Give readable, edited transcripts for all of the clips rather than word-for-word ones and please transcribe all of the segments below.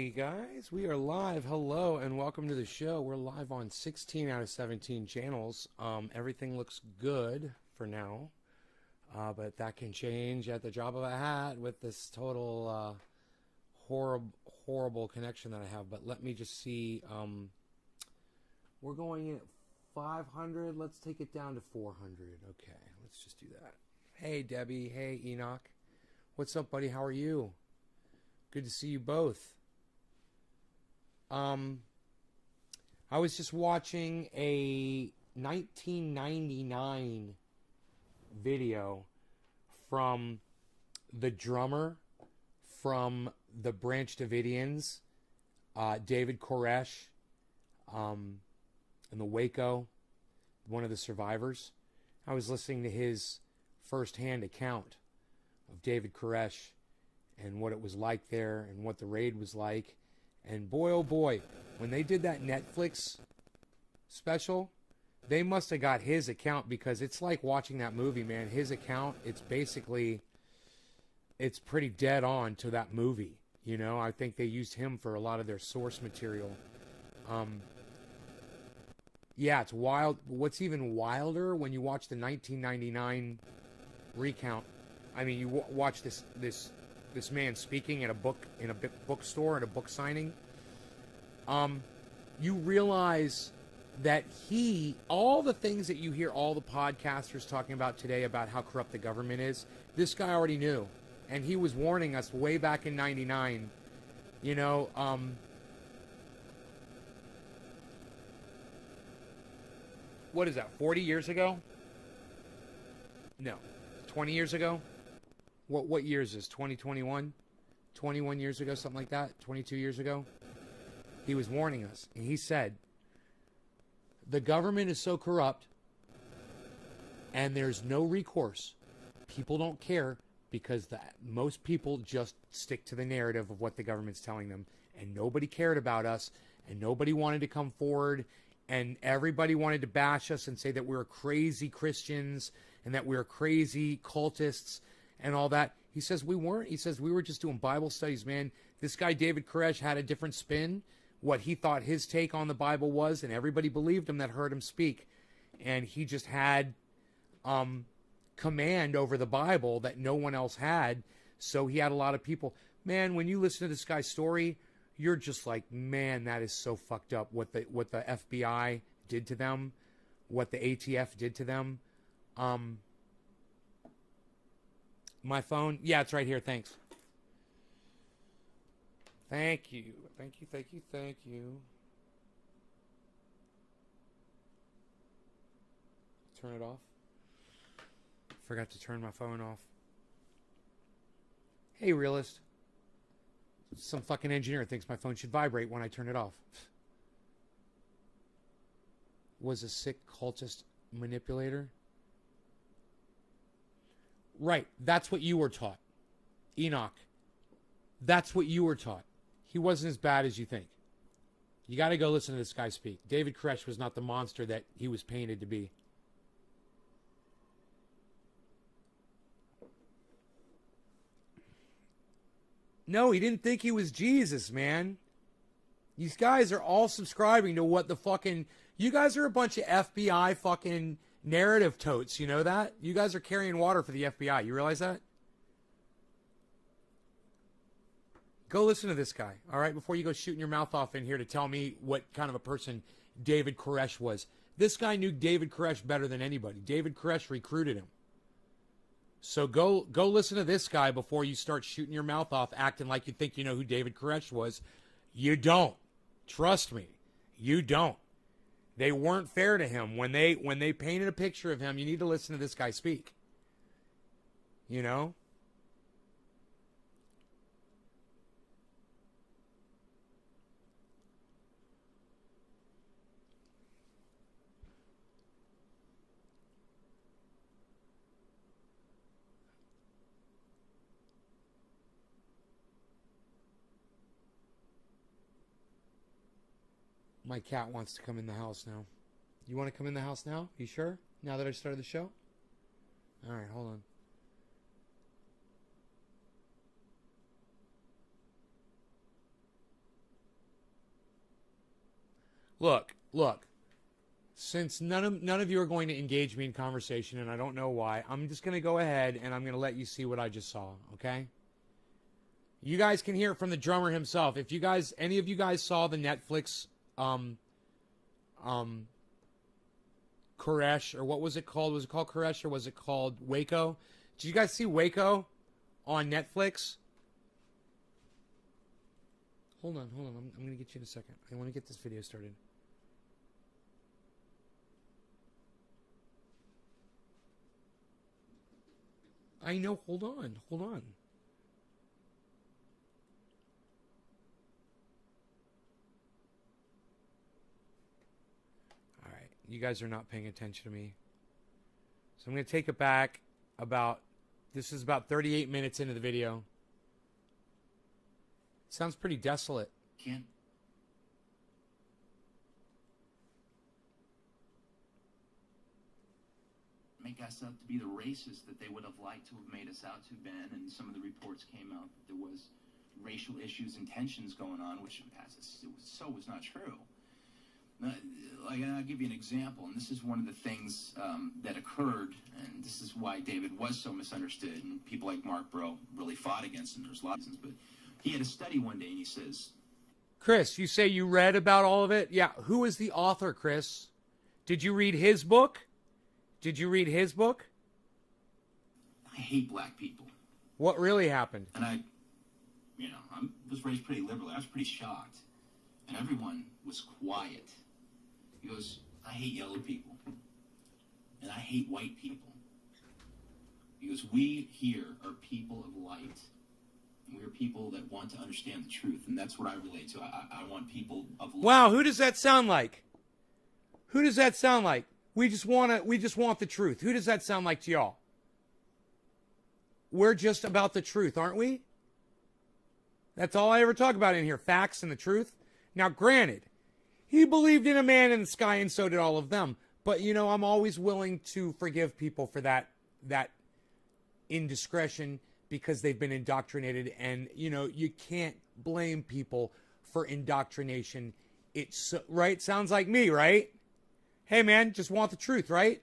Hey guys, we are live. Hello and welcome to the show. We're live on 16 out of 17 channels. Everything looks good for now, but that can change at the drop of a hat with this total horrible connection that I have. But let me just see. We're going in at 500. Let's take it down to 400. Okay, let's just do that. Hey Debbie. Hey Enoch. What's up, buddy? How are you? Good to see you both. I was just watching a 1999 video from the drummer from the Branch Davidians, David Koresh, in the Waco, one of the survivors. I was listening to his first-hand account of David Koresh and what it was like there and what the raid was like. And boy, oh boy, when they did that Netflix special, they must have got his account, because it's like watching that movie, man. His account, it's pretty dead on to that movie. You know, I think they used him for a lot of their source material. Yeah, it's wild. What's even wilder, when you watch the 1999 recount, I mean, you watch this man speaking in a bookstore, at a book signing, you realize that all the things that you hear all the podcasters talking about today about how corrupt the government is, this guy already knew. And he was warning us way back in 99, you know, what is that, 40 years ago? No, 20 years ago? What year is this? 2021? 21 years ago, something like that? 22 years ago? He was warning us. And he said, the government is so corrupt and there's no recourse. People don't care, because most people just stick to the narrative of what the government's telling them. And nobody cared about us, and nobody wanted to come forward, and everybody wanted to bash us and say that we were crazy Christians and that we were crazy cultists and all that. He says we weren't. He says we were just doing Bible studies, man. This guy, David Koresh, had a different spin, what he thought his take on the Bible was, and everybody believed him that heard him speak. And he just had command over the Bible that no one else had. So he had a lot of people. Man, when you listen to this guy's story, you're just like, man, that is so fucked up. What the FBI did to them, what the ATF did to them. My phone? Yeah, it's right here. Thanks. Thank you. Thank you, thank you, thank you. Turn it off. Forgot to turn my phone off. Hey, realist. Some fucking engineer thinks my phone should vibrate when I turn it off. Was a sick cultist manipulator? Right, that's what you were taught. Enoch, that's what you were taught. He wasn't as bad as you think. You got to go listen to this guy speak. David Koresh was not the monster that he was painted to be. No, he didn't think he was Jesus, man. These guys are all subscribing to what the fucking... You guys are a bunch of FBI fucking narrative totes, you know that? You guys are carrying water for the FBI. You realize that? Go listen to this guy, all right, before you go shooting your mouth off in here to tell me what kind of a person David Koresh was. This guy knew David Koresh better than anybody. David Koresh recruited him. So go listen to this guy before you start shooting your mouth off, acting like you think you know who David Koresh was. You don't. Trust me, you don't. They weren't fair to him when they painted a picture of him. You need to listen to this guy speak. You know? My cat wants to come in the house now. You want to come in the house now? You sure? Now that I started the show? All right, hold on. Look. Since none of you are going to engage me in conversation, and I don't know why, I'm just going to go ahead and I'm going to let you see what I just saw, okay? You guys can hear it from the drummer himself. If you guys, any of you guys saw the Netflix, Koresh, or what was it called? Was it called Koresh or was it called Waco? Did you guys see Waco on Netflix? Hold on. I'm going to get you in a second. I want to get this video started. I know. Hold on. All right. You guys are not paying attention to me. So I'm going to take it back this is about 38 minutes into the video. Sounds pretty desolate. Can't make us out to be the racist that they would have liked to have made us out to, Ben. And some of the reports came out that there was racial issues and tensions going on, which was not true. I'll give you an example, and this is one of the things that occurred, and this is why David was so misunderstood, and people like Mark Bro really fought against him. There's a lot of reasons, but he had a study one day, and he says, Chris, you say you read about all of it? Yeah. Who is the author, Chris? Did you read his book? I hate black people. What really happened? And I was raised pretty liberally. I was pretty shocked. And everyone was quiet. He goes, I hate yellow people. And I hate white people. He goes, we here are people of light. And we're people that want to understand the truth. And that's what I relate to. I want people of light. Wow, who does that sound like? We just want the truth. Who does that sound like to y'all? We're just about the truth, aren't we? That's all I ever talk about in here, facts and the truth. Now, granted, he believed in a man in the sky, and so did all of them. But, I'm always willing to forgive people for that indiscretion because they've been indoctrinated. And, you can't blame people for indoctrination. It's right. Sounds like me, right? Hey, man, just want the truth, right?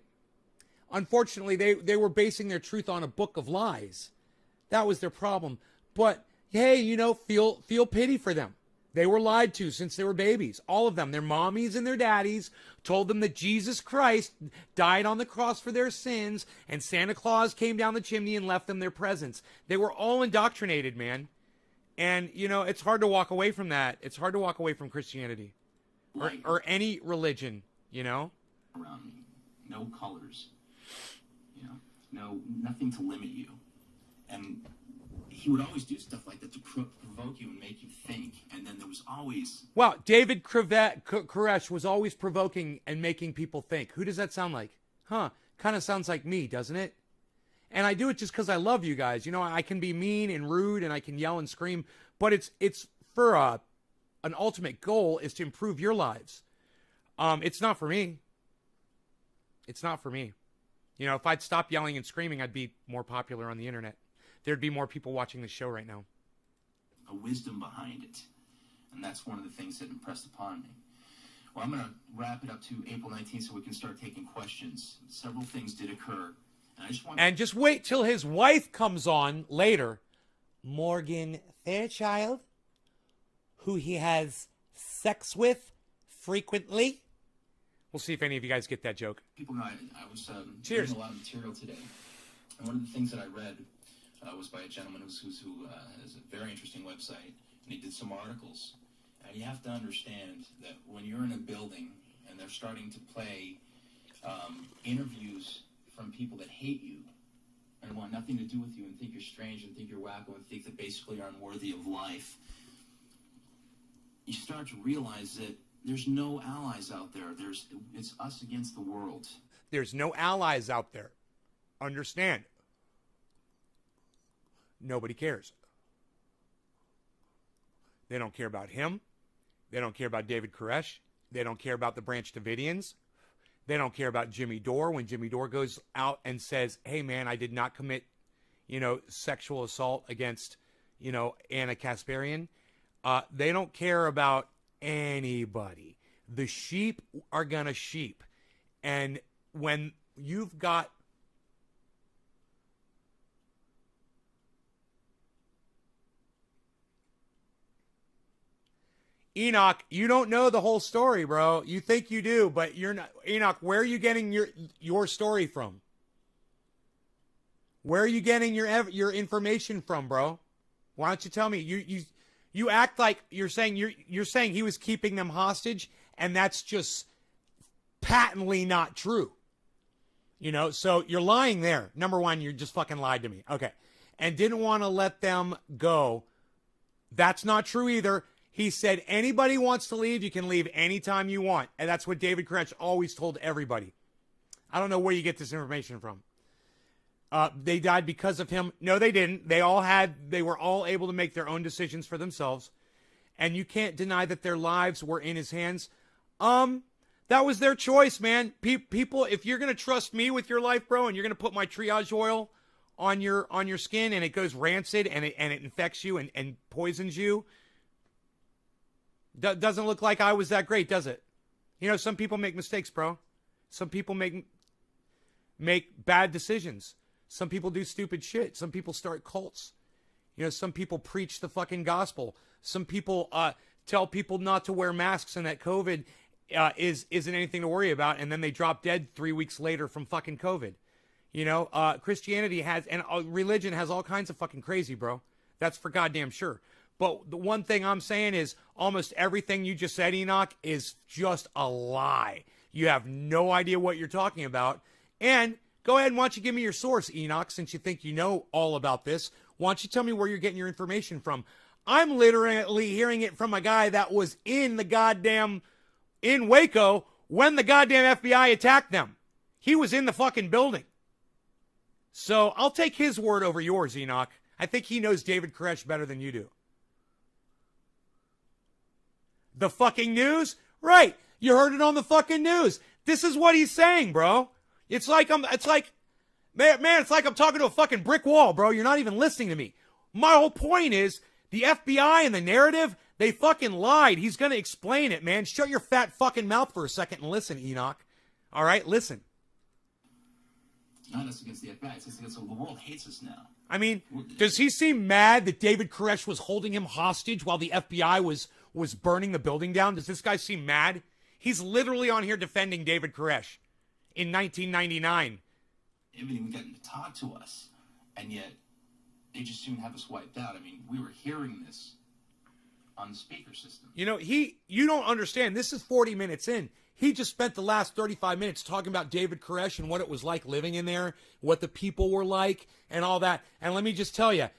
Unfortunately, they were basing their truth on a book of lies. That was their problem. But, hey, feel pity for them. They were lied to since they were babies. All of them. Their mommies and their daddies told them that Jesus Christ died on the cross for their sins and Santa Claus came down the chimney and left them their presents. They were all indoctrinated, man. And, it's hard to walk away from that. It's hard to walk away from Christianity or any religion, Around me. No colors. Nothing to limit you. And he would always do stuff like that to provoke you and make you think. And then there was always... Wow, David Koresh was always provoking and making people think. Who does that sound like? Huh, kind of sounds like me, doesn't it? And I do it just because I love you guys. I can be mean and rude and I can yell and scream, but it's for an ultimate goal is to improve your lives. It's not for me. It's not for me. If I'd stop yelling and screaming, I'd be more popular on the internet. There'd be more people watching the show right now. A wisdom behind it. And that's one of the things that impressed upon me. Well, I'm going to wrap it up to April 19th so we can start taking questions. Several things did occur. And just wait till his wife comes on later. Morgan Fairchild, who he has sex with frequently. We'll see if any of you guys get that joke. People know I was Cheers. reading a lot of material today. And one of the things that I read was by a gentleman who has a very interesting website. And he did some articles. And you have to understand that when you're in a building and they're starting to play interviews from people that hate you and want nothing to do with you and think you're strange and think you're wacko and think that basically you're unworthy of life, you start to realize that there's no allies out there. It's us against the world. There's no allies out there. Understand. Nobody cares. They don't care about him. They don't care about David Koresh. They don't care about the Branch Davidians. They don't care about Jimmy Dore when Jimmy Dore goes out and says, hey, man, I did not commit, sexual assault against, Anna Kasparian. They don't care about anybody. The sheep are going to sheep. And when you've got Enoch, you don't know the whole story, bro. You think you do, but you're not. Enoch, where are you getting your story from? Where are you getting your information from, bro? Why don't you tell me? You act like you're saying he was keeping them hostage, and that's just patently not true. You know, so you're lying there. Number one, you just fucking lied to me. Okay. And didn't want to let them go. That's not true either. He said, anybody wants to leave, you can leave anytime you want. And that's what David Koresh always told everybody. I don't know where you get this information from. They died because of him. No, they didn't. They were all able to make their own decisions for themselves. And you can't deny that their lives were in his hands. That was their choice, man. People, if you're going to trust me with your life, bro, and you're going to put my triage oil on your skin and it goes rancid and it infects you and poisons you, doesn't look like I was that great, does it? You know, some people make mistakes, bro. Some people make bad decisions. Some people do stupid shit. Some people start cults. You know, some people preach the fucking gospel. Some people tell people not to wear masks and that COVID isn't anything to worry about, and then they drop dead 3 weeks later from fucking COVID. You know, Christianity has, and religion has all kinds of fucking crazy, bro. That's for goddamn sure. But the one thing I'm saying is almost everything you just said, Enoch, is just a lie. You have no idea what you're talking about. And go ahead and why don't you give me your source, Enoch, since you think you know all about this. Why don't you tell me where you're getting your information from? I'm literally hearing it from a guy that was in Waco when the goddamn FBI attacked them. He was in the fucking building. So I'll take his word over yours, Enoch. I think he knows David Koresh better than you do. The fucking news? Right. You heard it on the fucking news. This is what he's saying, bro. It's like I'm talking to a fucking brick wall, bro. You're not even listening to me. My whole point is the FBI and the narrative, they fucking lied. He's going to explain it, man. Shut your fat fucking mouth for a second and listen, Enoch. All right, listen. Not us against the FBI. It's against the world hates us now. I mean, does he seem mad that David Koresh was holding him hostage while the FBI was burning the building down? Does this guy seem mad? He's literally on here defending David Koresh in 1999. Everything gotten to talk to us, and yet they just soon have us wiped out. I mean, we were hearing this on the speaker system. You know, you don't understand. This is 40 minutes in. He just spent the last 35 minutes talking about David Koresh and what it was like living in there, what the people were like, and all that. And let me just tell you,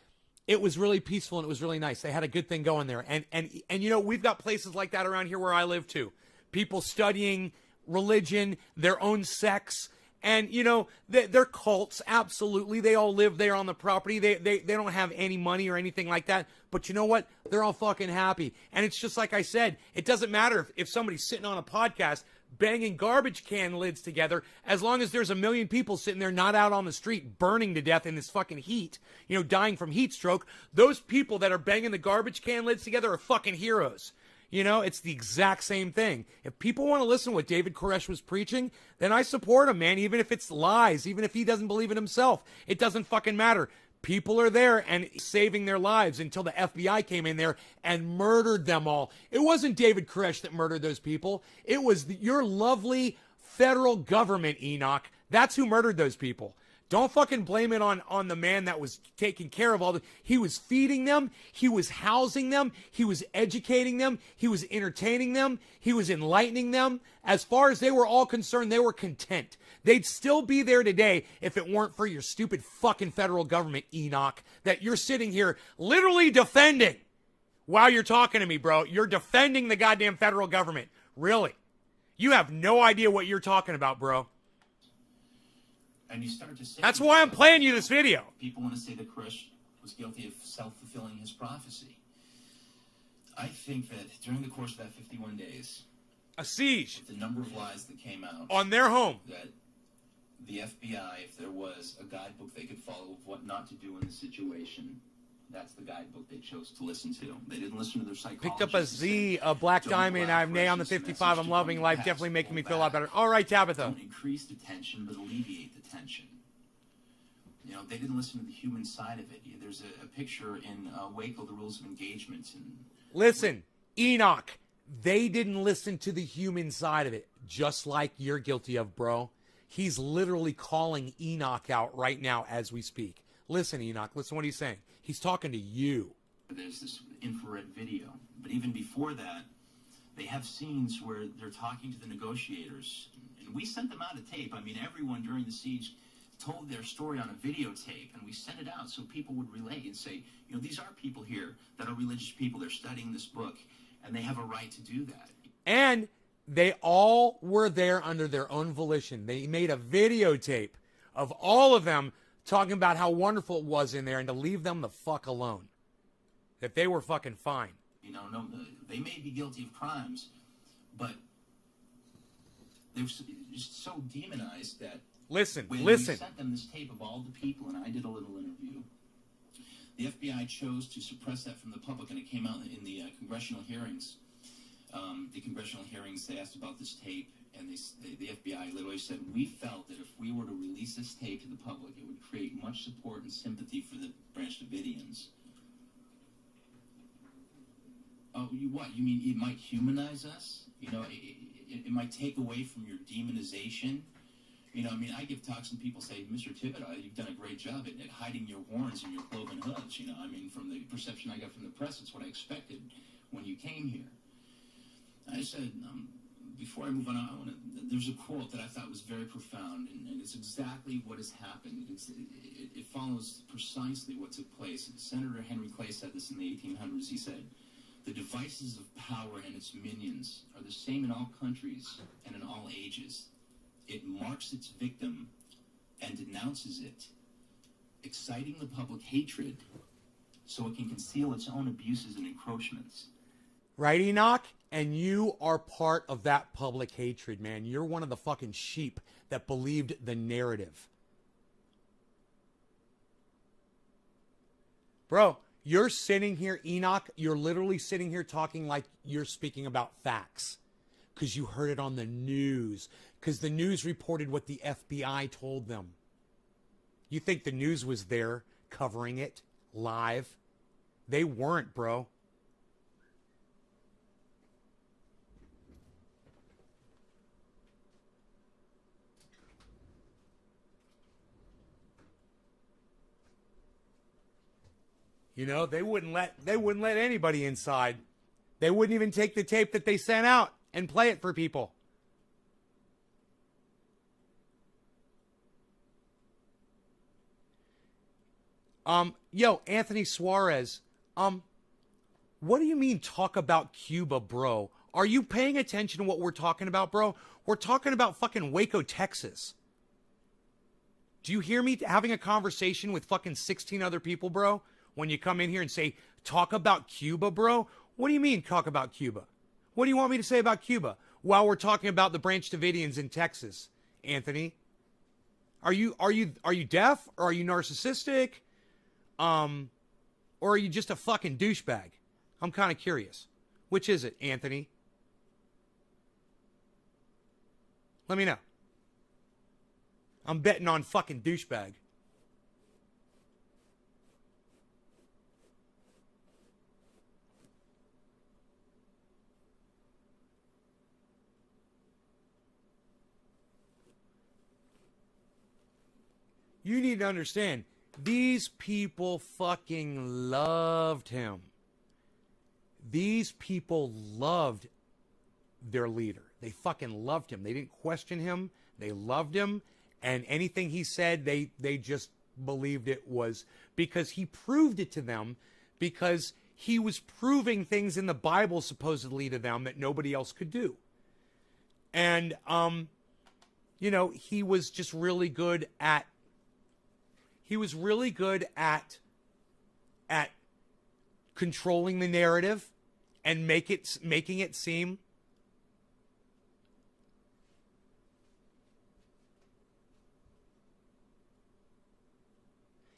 it was really peaceful and it was really nice. They had a good thing going there. And you know, we've got places like that around here where I live too. People studying religion, their own sects, and you know, they're cults. Absolutely, they all live there on the property. They don't have any money or anything like that. But you know what? They're all fucking happy. And it's just like I said, it doesn't matter if somebody's sitting on a podcast banging garbage can lids together, as long as there's a million people sitting there not out on the street burning to death in this fucking heat, you know, dying from heat stroke. Those people that are banging the garbage can lids together are fucking heroes. You know, it's the exact same thing. If people want to listen to what David Koresh was preaching, then I support him, man, even if it's lies, even if he doesn't believe it himself. It doesn't fucking matter. People are there and saving their lives until the FBI came in there and murdered them all. It wasn't David Koresh that murdered those people. It was your lovely federal government, Enoch. That's who murdered those people. Don't fucking blame it on the man that was taking care of all the... He was feeding them. He was housing them. He was educating them. He was entertaining them. He was enlightening them. As far as they were all concerned, they were content. They'd still be there today if it weren't for your stupid fucking federal government, Enoch, that you're sitting here literally defending while you're talking to me, bro. You're defending the goddamn federal government. Really. You have no idea what you're talking about, bro. And you start to say... That's why I'm playing you this video. People want to say that Koresh was guilty of self-fulfilling his prophecy. I think that during the course of that 51 days... A siege. The number of lies that came out... On their home. That the FBI, if there was a guidebook they could follow of what not to do in the situation, That's the guidebook they chose to listen to. They didn't listen to their psychologists. Picked up a Z, a black diamond. I have Nay on the 55. I'm loving life. Definitely making me feel a lot better. All right, Tabitha. Don't increase the tension, but alleviate the tension. You know, they didn't listen to the human side of it. There's a picture in Waco, the rules of engagement. And listen, Enoch, they didn't listen to the human side of it, just like you're guilty of, bro. He's literally calling Enoch out right now as we speak. Listen, Enoch, listen what he's saying. He's talking to you. There's this infrared video. But even before that, they have scenes where they're talking to the negotiators. And we sent them out a tape. I mean, everyone during the siege told their story on a videotape, and we sent it out so people would relate and say, you know, these are people here that are religious people. They're studying this book, and they have a right to do that. And they all were there under their own volition. They made a videotape of all of them talking about how wonderful it was in there and to leave them the fuck alone. That they were fucking fine. You know, no, they may be guilty of crimes, but they're just so demonized that Listen. we sent them this tape of all the people, and I did a little interview, the FBI chose to suppress that from the public, and it came out in the congressional hearings. The congressional hearings, they asked about this tape, and the FBI literally said, we felt that if we were to release this tape to the public, it would create much support and sympathy for the Branch Davidians. Oh, what? You mean it might humanize us? You know, it might take away from your demonization? You know, I mean, I give talks and people say, Mr. Thibodeau, you've done a great job at hiding your horns and your cloven hooves. You know, I mean, from the perception I got from the press, it's what I expected when you came here. I said, before I move on, there's a quote that I thought was very profound, and it's exactly what has happened. It follows precisely what took place. Senator Henry Clay said this in the 1800s. He said, the devices of power and its minions are the same in all countries and in all ages. It marks its victim and denounces it, exciting the public hatred so it can conceal its own abuses and encroachments. Right, Enoch? And you are part of that public hatred, man. You're one of the fucking sheep that believed the narrative. Bro, you're sitting here, Enoch, you're literally sitting here talking like you're speaking about facts. Because you heard it on the news. Because the news reported what the FBI told them. You think the news was there covering it live? They weren't, bro. You know, they wouldn't let anybody inside. They wouldn't even take the tape that they sent out and play it for people. Yo, Anthony Suarez, what do you mean talk about Cuba, bro? Are you paying attention to what we're talking about, bro? We're talking about fucking Waco, Texas. Do you hear me having a conversation with fucking 16 other people, bro? When you come in here and say, talk about Cuba, bro? What do you mean talk about Cuba? What do you want me to say about Cuba while we're talking about the Branch Davidians in Texas, Anthony? Are you deaf, or are you narcissistic? Or are you just a fucking douchebag? I'm kind of curious. Which is it, Anthony? Let me know. I'm betting on fucking douchebag. You need to understand, these people fucking loved him. These people loved their leader. They fucking loved him. They didn't question him. They loved him. And anything he said, they just believed it was because he proved it to them, because he was proving things in the Bible supposedly to them that nobody else could do. And, you know, he was just really good at controlling the narrative and making it seem.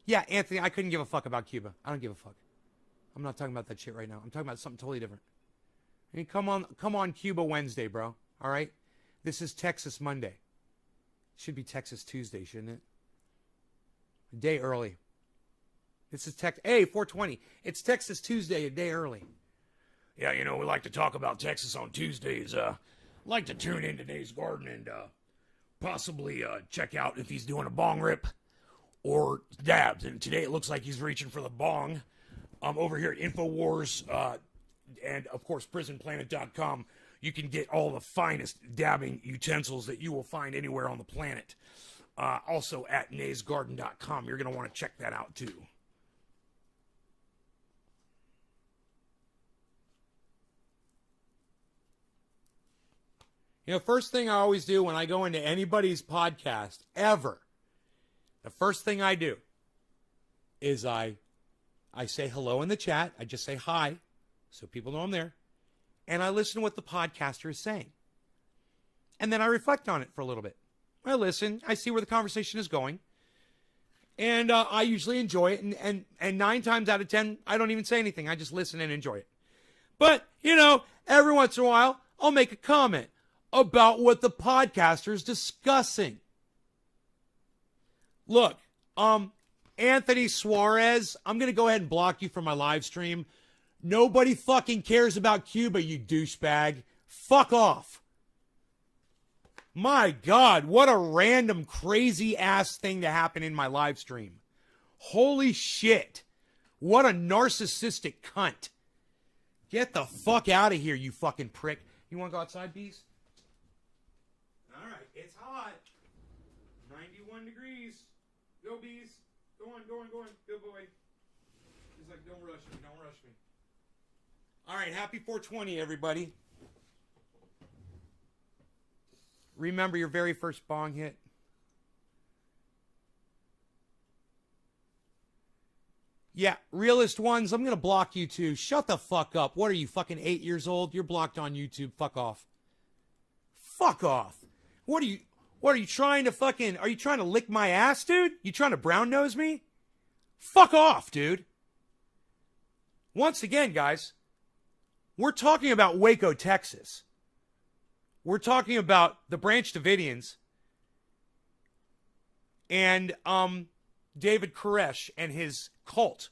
Yeah, Anthony, I couldn't give a fuck about Cuba. I don't give a fuck. I'm not talking about that shit right now. I'm talking about something totally different. I mean, come on Cuba Wednesday, bro. All right? This is Texas Monday. Should be Texas Tuesday, shouldn't it? A day early. This is Hey, 420. It's Texas Tuesday, a day early. Yeah, you know, we like to talk about Texas on Tuesdays. Like to tune in to Nays Garden and possibly check out if he's doing a bong rip or dabs. And today it looks like he's reaching for the bong. Over here at InfoWars and, of course, PrisonPlanet.com, you can get all the finest dabbing utensils that you will find anywhere on the planet. Also at naysgarden.com. You're going to want to check that out, too. You know, first thing I always do when I go into anybody's podcast, ever, the first thing I do is I say hello in the chat. I just say hi so people know I'm there. And I listen to what the podcaster is saying. And then I reflect on it for a little bit. I listen. I see where the conversation is going. And I usually enjoy it. And 9 times out of 10, I don't even say anything. I just listen and enjoy it. But, you know, every once in a while, I'll make a comment about what the podcaster is discussing. Look, Anthony Suarez, I'm going to go ahead and block you from my live stream. Nobody fucking cares about Cuba, you douchebag. Fuck off. My God, what a random, crazy-ass thing to happen in my live stream. Holy shit. What a narcissistic cunt. Get the fuck out of here, you fucking prick. You want to go outside, bees? All right, it's hot. 91 degrees. Go, bees. Go on. Good boy. He's like, don't rush me. All right, happy 420, everybody. Remember your very first bong hit. Yeah, Realist Ones, I'm going to block you too. Shut the fuck up. What are you, fucking 8 years old? You're blocked on YouTube. Fuck off. Fuck off. What are you trying to are you trying to lick my ass, dude? You trying to brown nose me? Fuck off, dude. Once again, guys, we're talking about Waco, Texas. We're talking about the Branch Davidians and David Koresh and his cult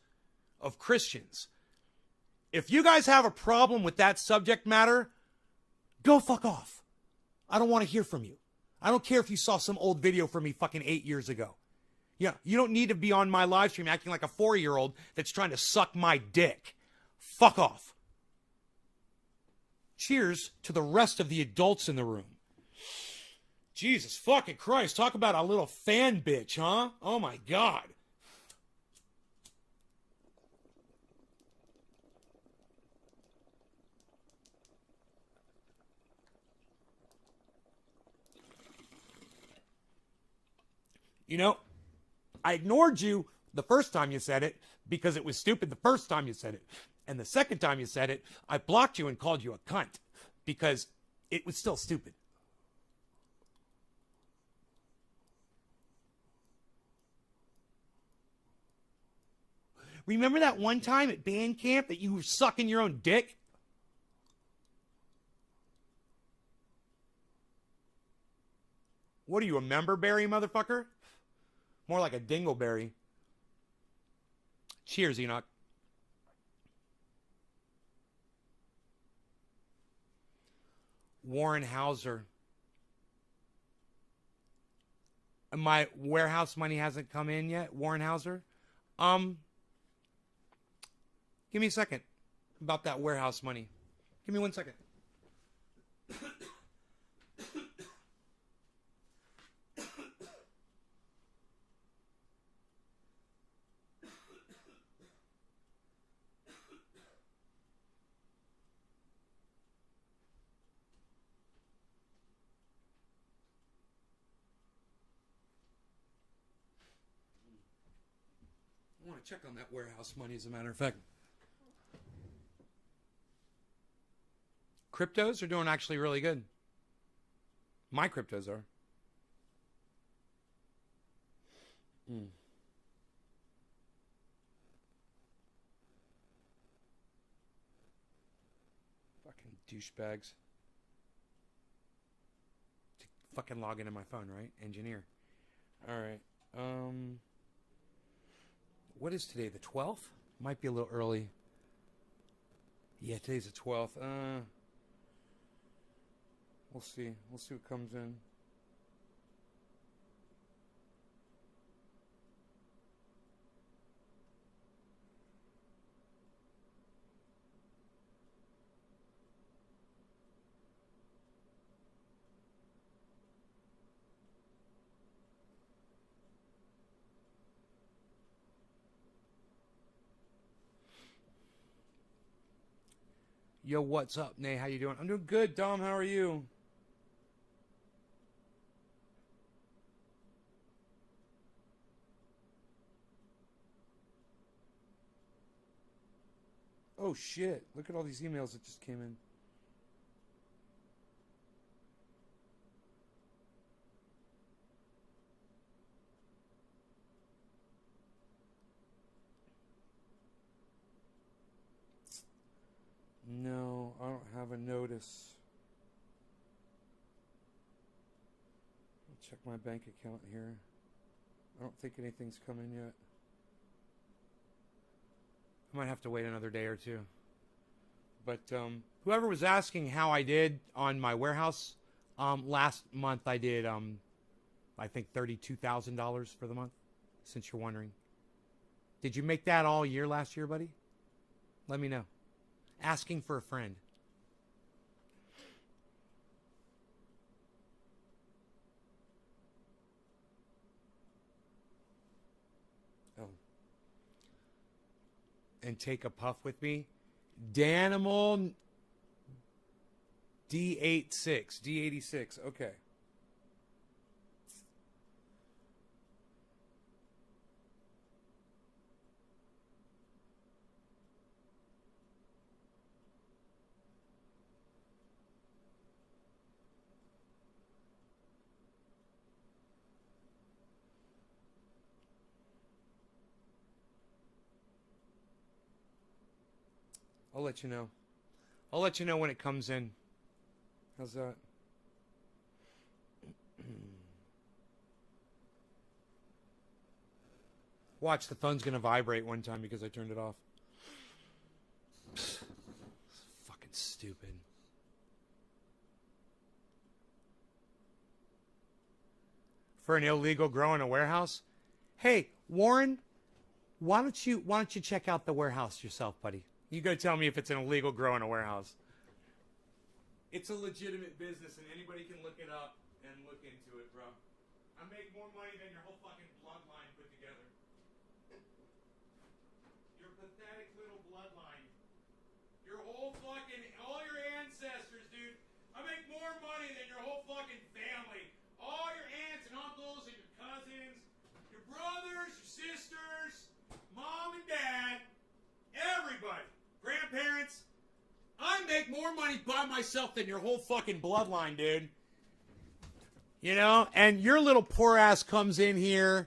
of Christians. If you guys have a problem with that subject matter, go fuck off. I don't want to hear from you. I don't care if you saw some old video from me fucking 8 years ago. Yeah, you don't need to be on my live stream acting like a 4-year-old that's trying to suck my dick. Fuck off. Cheers to the rest of the adults in the room. Jesus fucking Christ, talk about a little fan bitch, huh? Oh my God. You know, I ignored you the first time you said it because it was stupid the first time you said it. And the second time you said it, I blocked you and called you a cunt because it was still stupid. Remember that one time at band camp that you were sucking your own dick? What are you, a memberberry, motherfucker? More like a dingleberry. Cheers, Enoch. Warren Hauser. My warehouse money hasn't come in yet, Warren Hauser. Give me a second about that warehouse money. Give me 1 second. I want to check on that warehouse money, as a matter of fact. Cryptos are doing actually really good. My cryptos are. Douchebags. To fucking log into my phone, right? Engineer. Alright. What is today? The 12th? Might be a little early. Yeah, today's the 12th. We'll see. We'll see what comes in. Yo, what's up, Nay? How you doing? I'm doing good, Dom. How are you? Oh, shit. Look at all these emails that just came in. No, I don't have a notice. I'll check my bank account here. I don't think anything's come in yet. I might have to wait another day or two. But whoever was asking how I did on my warehouse, last month I did, I think $32,000 for the month, since you're wondering. Did you make that all year last year, buddy? Let me know. Asking for a friend. Oh. And take a puff with me. Danimal D86. Okay. I'll let you know. I'll let you know when it comes in. How's that? Watch, the phone's going to vibrate one time because I turned it off. Fucking stupid. For an illegal grow in a warehouse? Hey, Warren, why don't you check out the warehouse yourself, buddy? You go tell me if it's an illegal grow in a warehouse. It's a legitimate business, and anybody can look it up and look into it, bro. I make more money than your whole fucking bloodline put together. Your pathetic little bloodline. Your whole fucking, all your ancestors, dude. I make more money than your whole fucking family. All your aunts and uncles and your cousins, your brothers, your sisters, mom and dad, everybody. Grandparents, I make more money by myself than your whole fucking bloodline, dude. You know, and your little poor ass comes in here.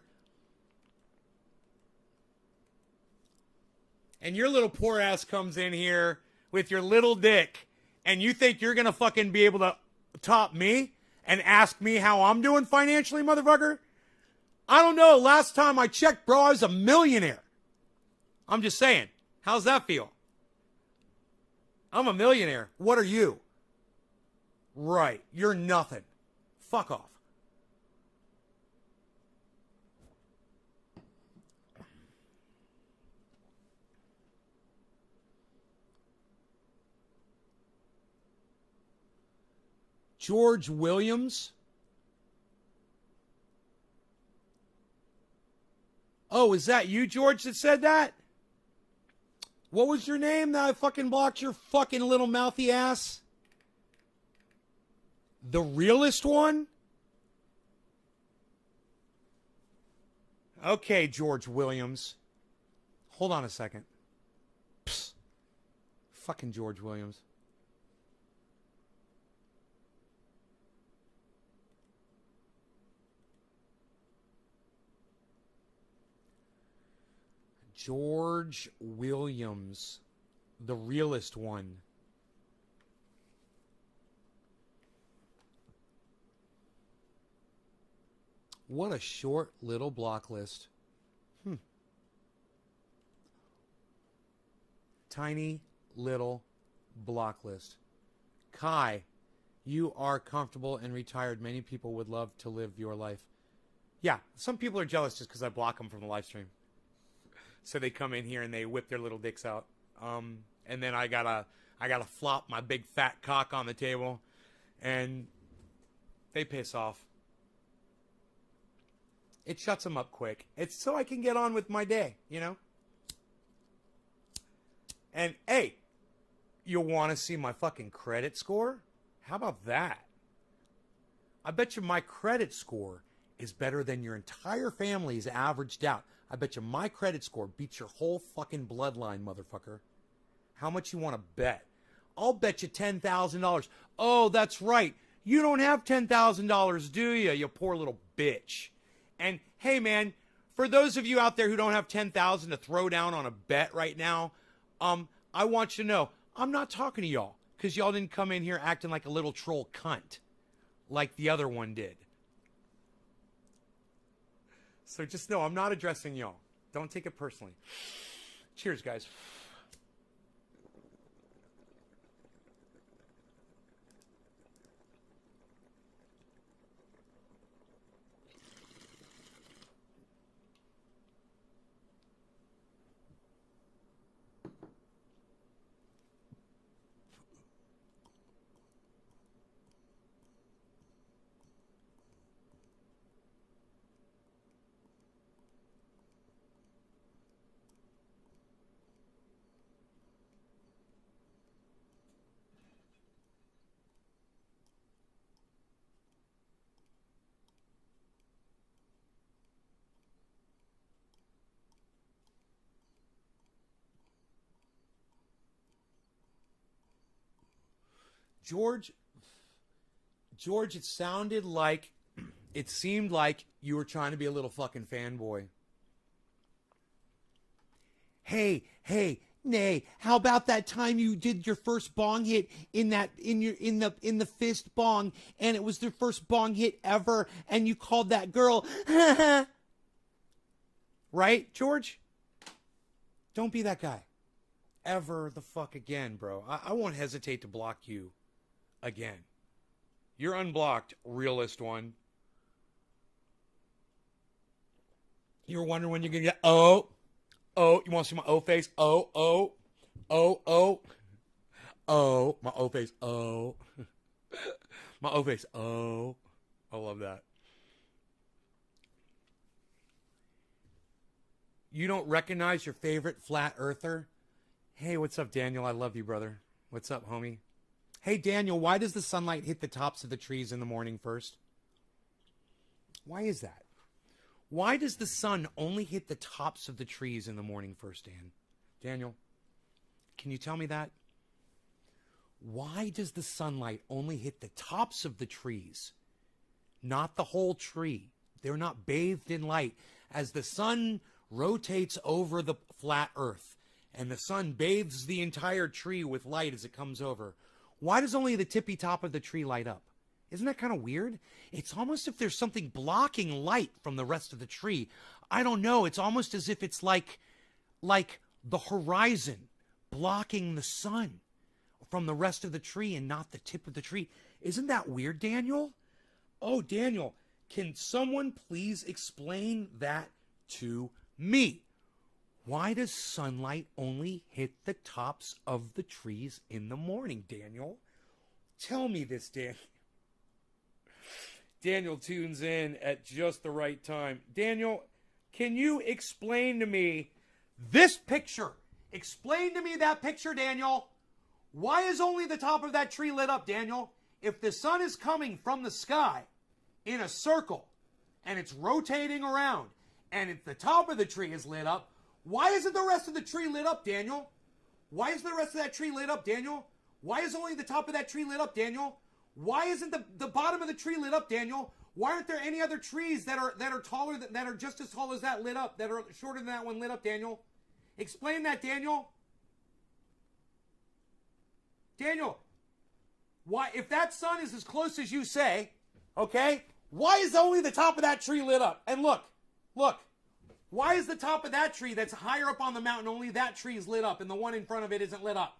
And your little poor ass comes in here with your little dick. And you think you're going to fucking be able to top me and ask me how I'm doing financially, motherfucker? I don't know. Last time I checked, bro, I was a millionaire. I'm just saying. How's that feel? I'm a millionaire. What are you? Right. You're nothing. Fuck off. George Williams? Oh, is that you, George, that said that? What was your name that I fucking blocked your fucking little mouthy ass? The realest one? Okay, George Williams. Hold on a second. Psst. Fucking George Williams. George Williams, the realest one. What a short little block list. Tiny little block list. Kai, you are comfortable and retired. Many people would love to live your life. Yeah, some people are jealous just because I block them from the live stream. So they come in here and they whip their little dicks out. And then I gotta flop my big fat cock on the table, and they piss off. It shuts them up quick. It's so I can get on with my day, you know? And, hey, you want to see my fucking credit score? How about that? I bet you my credit score is better than your entire family's averaged out. I bet you my credit score beats your whole fucking bloodline, motherfucker. How much you want to bet? I'll bet you $10,000. Oh, that's right. You don't have $10,000, do you, you poor little bitch? And, hey, man, for those of you out there who don't have $10,000 to throw down on a bet right now, I want you to know, I'm not talking to y'all, because y'all didn't come in here acting like a little troll cunt, like the other one did. So just know, I'm not addressing y'all. Don't take it personally. Cheers, guys. George, it seemed like you were trying to be a little fucking fanboy. Hey, Nay, how about that time you did your first bong hit in the fist bong, and it was the first bong hit ever, and you called that girl, right, George? Don't be that guy. Ever the fuck again, bro. I won't hesitate to block you again. You're unblocked, realist one. You were wondering when you're gonna get you want to see my O face? My O face, my O face, I love that. You don't recognize your favorite flat earther? Hey, what's up, Daniel? I love you, brother. What's up, homie? Hey, Daniel, why does the sunlight hit the tops of the trees in the morning first? Why is that? Why does the sun only hit the tops of the trees in the morning first, Dan? Daniel, can you tell me that? Why does the sunlight only hit the tops of the trees, not the whole tree? They're not bathed in light. As the sun rotates over the flat earth and the sun bathes the entire tree with light as it comes over, why does only the tippy top of the tree light up? Isn't that kind of weird? It's almost if there's something blocking light from the rest of the tree. I don't know. It's almost as if it's like the horizon blocking the sun from the rest of the tree and not the tip of the tree. Isn't that weird, Daniel? Oh, Daniel, can someone please explain that to me? Why does sunlight only hit the tops of the trees in the morning, Daniel? Tell me this, Dan. Daniel tunes in at just the right time. Daniel, can you explain to me this picture? Explain to me that picture, Daniel. Why is only the top of that tree lit up, Daniel? If the sun is coming from the sky in a circle and it's rotating around and if the top of the tree is lit up, why isn't the rest of the tree lit up, Daniel? Why isn't the rest of that tree lit up, Daniel? Why is only the top of that tree lit up, Daniel? Why isn't the bottom of the tree lit up, Daniel? Why aren't there any other trees that are taller, that are just as tall as that lit up, that are shorter than that one lit up, Daniel? Explain that, Daniel. Daniel, why, if that sun is as close as you say, okay, Why is only the top of that tree lit up? And look. Why is the top of that tree that's higher up on the mountain, only that tree is lit up and the one in front of it isn't lit up?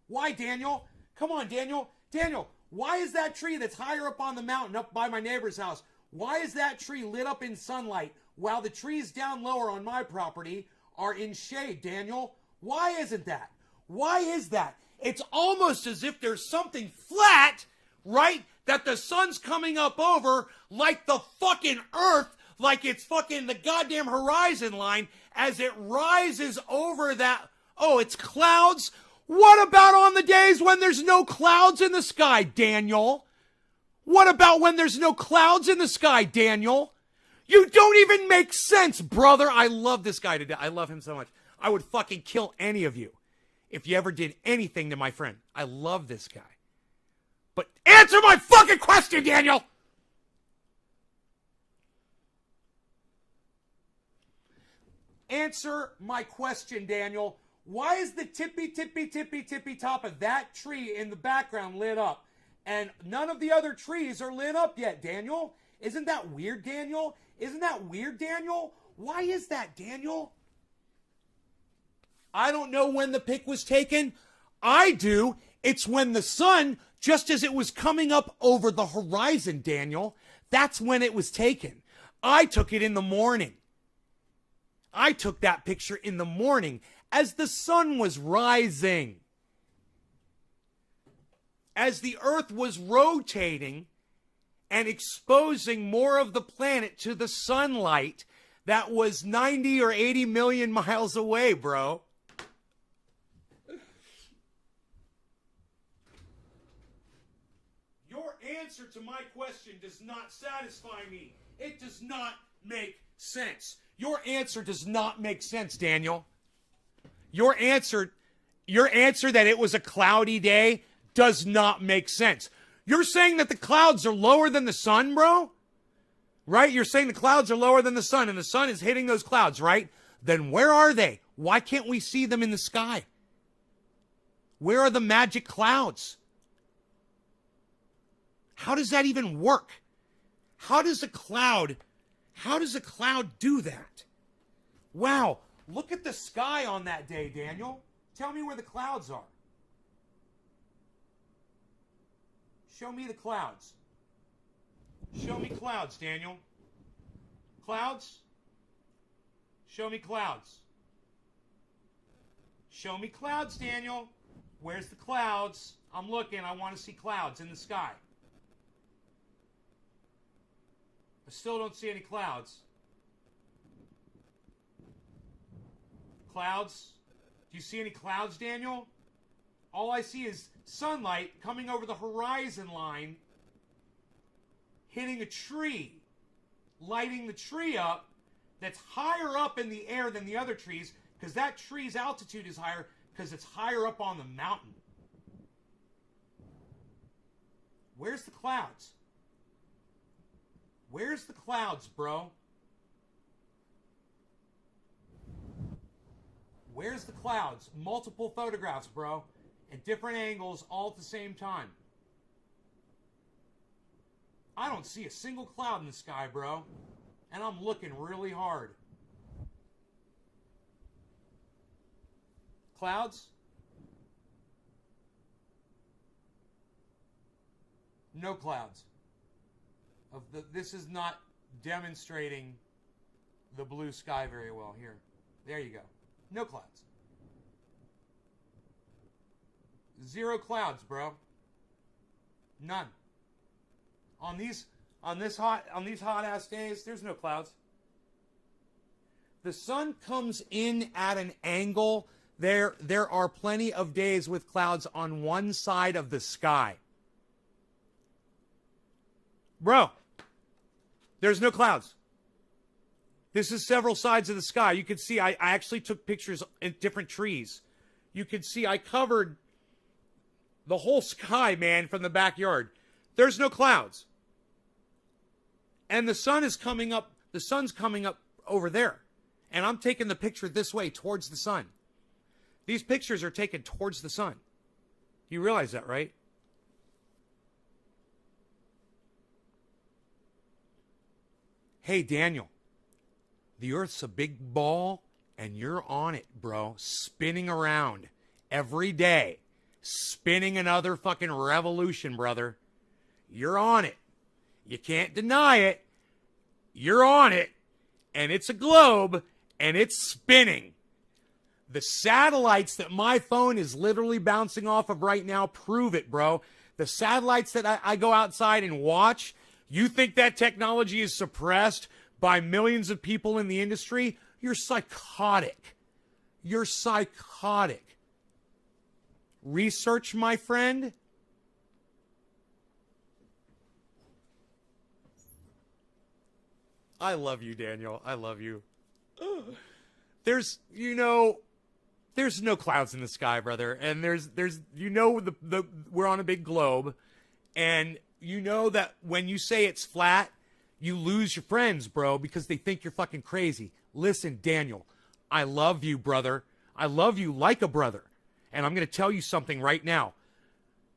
Why, Daniel? Come on, Daniel. Daniel, why is that tree that's higher up on the mountain up by my neighbor's house, why is that tree lit up in sunlight while the trees down lower on my property are in shade, Daniel? Why isn't that? Why is that? It's almost as if there's something flat, right, that the sun's coming up over like the fucking earth, like it's fucking the goddamn horizon line as it rises over that. Oh, it's clouds? What about on the days when there's no clouds in the sky, Daniel? What about when there's no clouds in the sky, Daniel? You don't even make sense, brother. I love this guy to death. I love him so much. I would fucking kill any of you if you ever did anything to my friend. I love this guy. But answer my fucking question, Daniel! Answer my question, Daniel. Why is the tippy top of that tree in the background lit up? And none of the other trees are lit up yet, Daniel. Isn't that weird, Daniel? Isn't that weird, Daniel? Why is that, Daniel? I don't know when the pic was taken. I do. It's when the sun, just as it was coming up over the horizon, Daniel, that's when it was taken. I took it in the morning. I took that picture in the morning as the sun was rising. As the earth was rotating and exposing more of the planet to the sunlight that was 90 or 80 million miles away, bro. Your answer to my question does not satisfy me. It does not make sense. Your answer does not make sense, Daniel. Your answer that it was a cloudy day does not make sense. You're saying that the clouds are lower than the sun, bro? Right? You're saying the clouds are lower than the sun and the sun is hitting those clouds, right? Then where are they? Why can't we see them in the sky? Where are the magic clouds? How does that even work? How does a cloud do that? Wow, look at the sky on that day, Daniel. Tell me where the clouds are. Show me the clouds. Show me clouds, Daniel. Clouds? Show me clouds. Show me clouds, Daniel. Where's the clouds? I'm looking. I want to see clouds in the sky. I still don't see any clouds. Clouds? Do you see any clouds, Daniel? All I see is sunlight coming over the horizon line, hitting a tree, lighting the tree up that's higher up in the air than the other trees, because that tree's altitude is higher because it's higher up on the mountain. Where's the clouds? Where's the clouds, bro? Where's the clouds? Multiple photographs, bro. At different angles, all at the same time. I don't see a single cloud in the sky, bro. And I'm looking really hard. Clouds? No clouds. This is not demonstrating the blue sky very well. Here. There you go. No clouds. Zero clouds, bro. None. On these hot ass days, there's no clouds. The sun comes in at an angle. There are plenty of days with clouds on one side of the sky. Bro, there's no clouds. This is several sides of the sky. You can see I actually took pictures at different trees. You can see I covered the whole sky, man, from the backyard. There's no clouds. And the sun is coming up. The sun's coming up over there. And I'm taking the picture this way towards the sun. These pictures are taken towards the sun. You realize that, right? Hey, Daniel, the Earth's a big ball, and you're on it, bro. Spinning around every day. Spinning another fucking revolution, brother. You're on it. You can't deny it. You're on it. And it's a globe, and it's spinning. The satellites that my phone is literally bouncing off of right now prove it, bro. The satellites that I go outside and watch, you think that technology is suppressed by millions of people in the industry? You're psychotic. You're psychotic. Research, my friend. I love you, Daniel. I love you. There's no clouds in the sky, brother. And there's we're on a big globe, and you know that when you say it's flat, you lose your friends, bro, because they think you're fucking crazy. Listen, Daniel, I love you, brother. I love you like a brother. And I'm going to tell you something right now.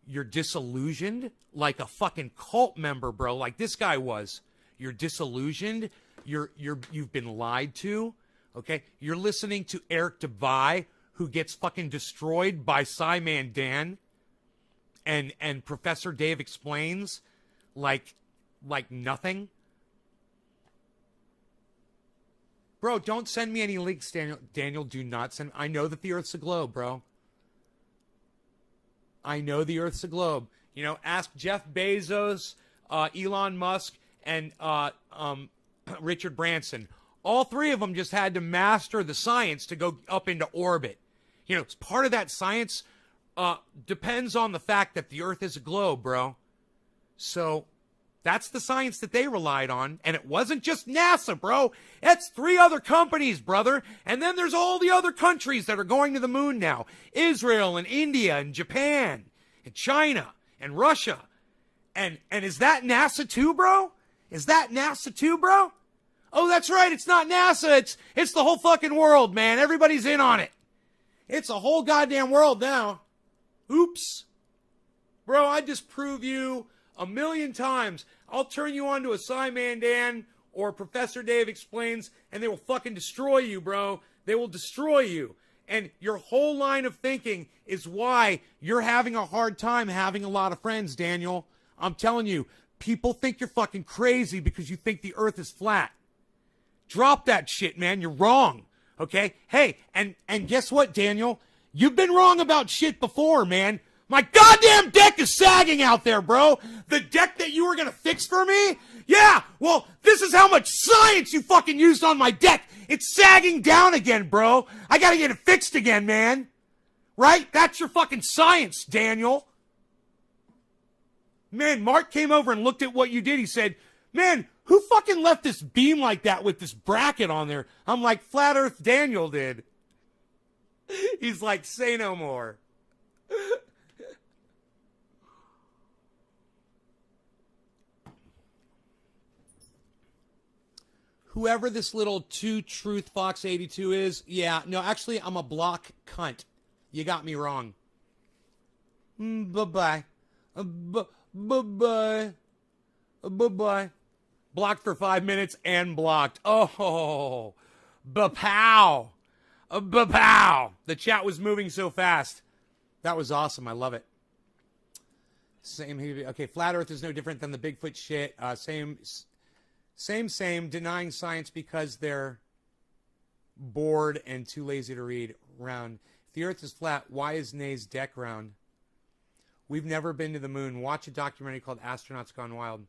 You're disillusioned like a fucking cult member, bro, like this guy was. You're disillusioned. You've been lied to. Okay? You're listening to Eric DeVay, who gets fucking destroyed by Psyman Dan. And Professor Dave explains like nothing. Bro, don't send me any links, Daniel. Daniel, do not send. I know that the Earth's a globe, bro. I know the Earth's a globe. You know, ask Jeff Bezos, Elon Musk, and Richard Branson. All three of them just had to master the science to go up into orbit. You know, part of that science depends on the fact that the Earth is a globe, bro. So that's the science that they relied on. And it wasn't just NASA, bro. It's 3 other companies, brother. And then there's all the other countries that are going to the moon now. Israel and India and Japan and China and Russia. And is that NASA too, bro? Is that NASA too, bro? Oh, that's right. It's not NASA. It's the whole fucking world, man. Everybody's in on it. It's a whole goddamn world now. Oops. Bro, I just prove you 1,000,000 times. I'll turn you on to a Psyman Dan or Professor Dave Explains, and they will fucking destroy you, bro. They will destroy you. And your whole line of thinking is why you're having a hard time having a lot of friends, Daniel. I'm telling you, people think you're fucking crazy because you think the Earth is flat. Drop that shit, man. You're wrong. Okay? Hey, and guess what, Daniel? You've been wrong about shit before, man. My goddamn deck is sagging out there, bro. The deck that you were gonna fix for me? Yeah, well, this is how much science you fucking used on my deck. It's sagging down again, bro. I gotta get it fixed again, man. Right? That's your fucking science, Daniel. Man, Mark came over and looked at what you did. He said, man, who fucking left this beam like that with this bracket on there? I'm like, Flat Earth Daniel did. He's like, say no more. Whoever this little 2 Truth Fox 82 is, yeah, no, actually, I'm a block cunt. You got me wrong. Bye-bye. Bye-bye. Bye-bye. Blocked for 5 minutes and blocked. Oh, ba-pow. Ba-pow. The chat was moving so fast. That was awesome. I love it. Same. Okay, Flat Earth is no different than the Bigfoot shit. Same. Denying science because they're bored and too lazy to read. Round. If the Earth is flat, why is Nay's deck round? We've never been to the moon. Watch a documentary called Astronauts Gone Wild.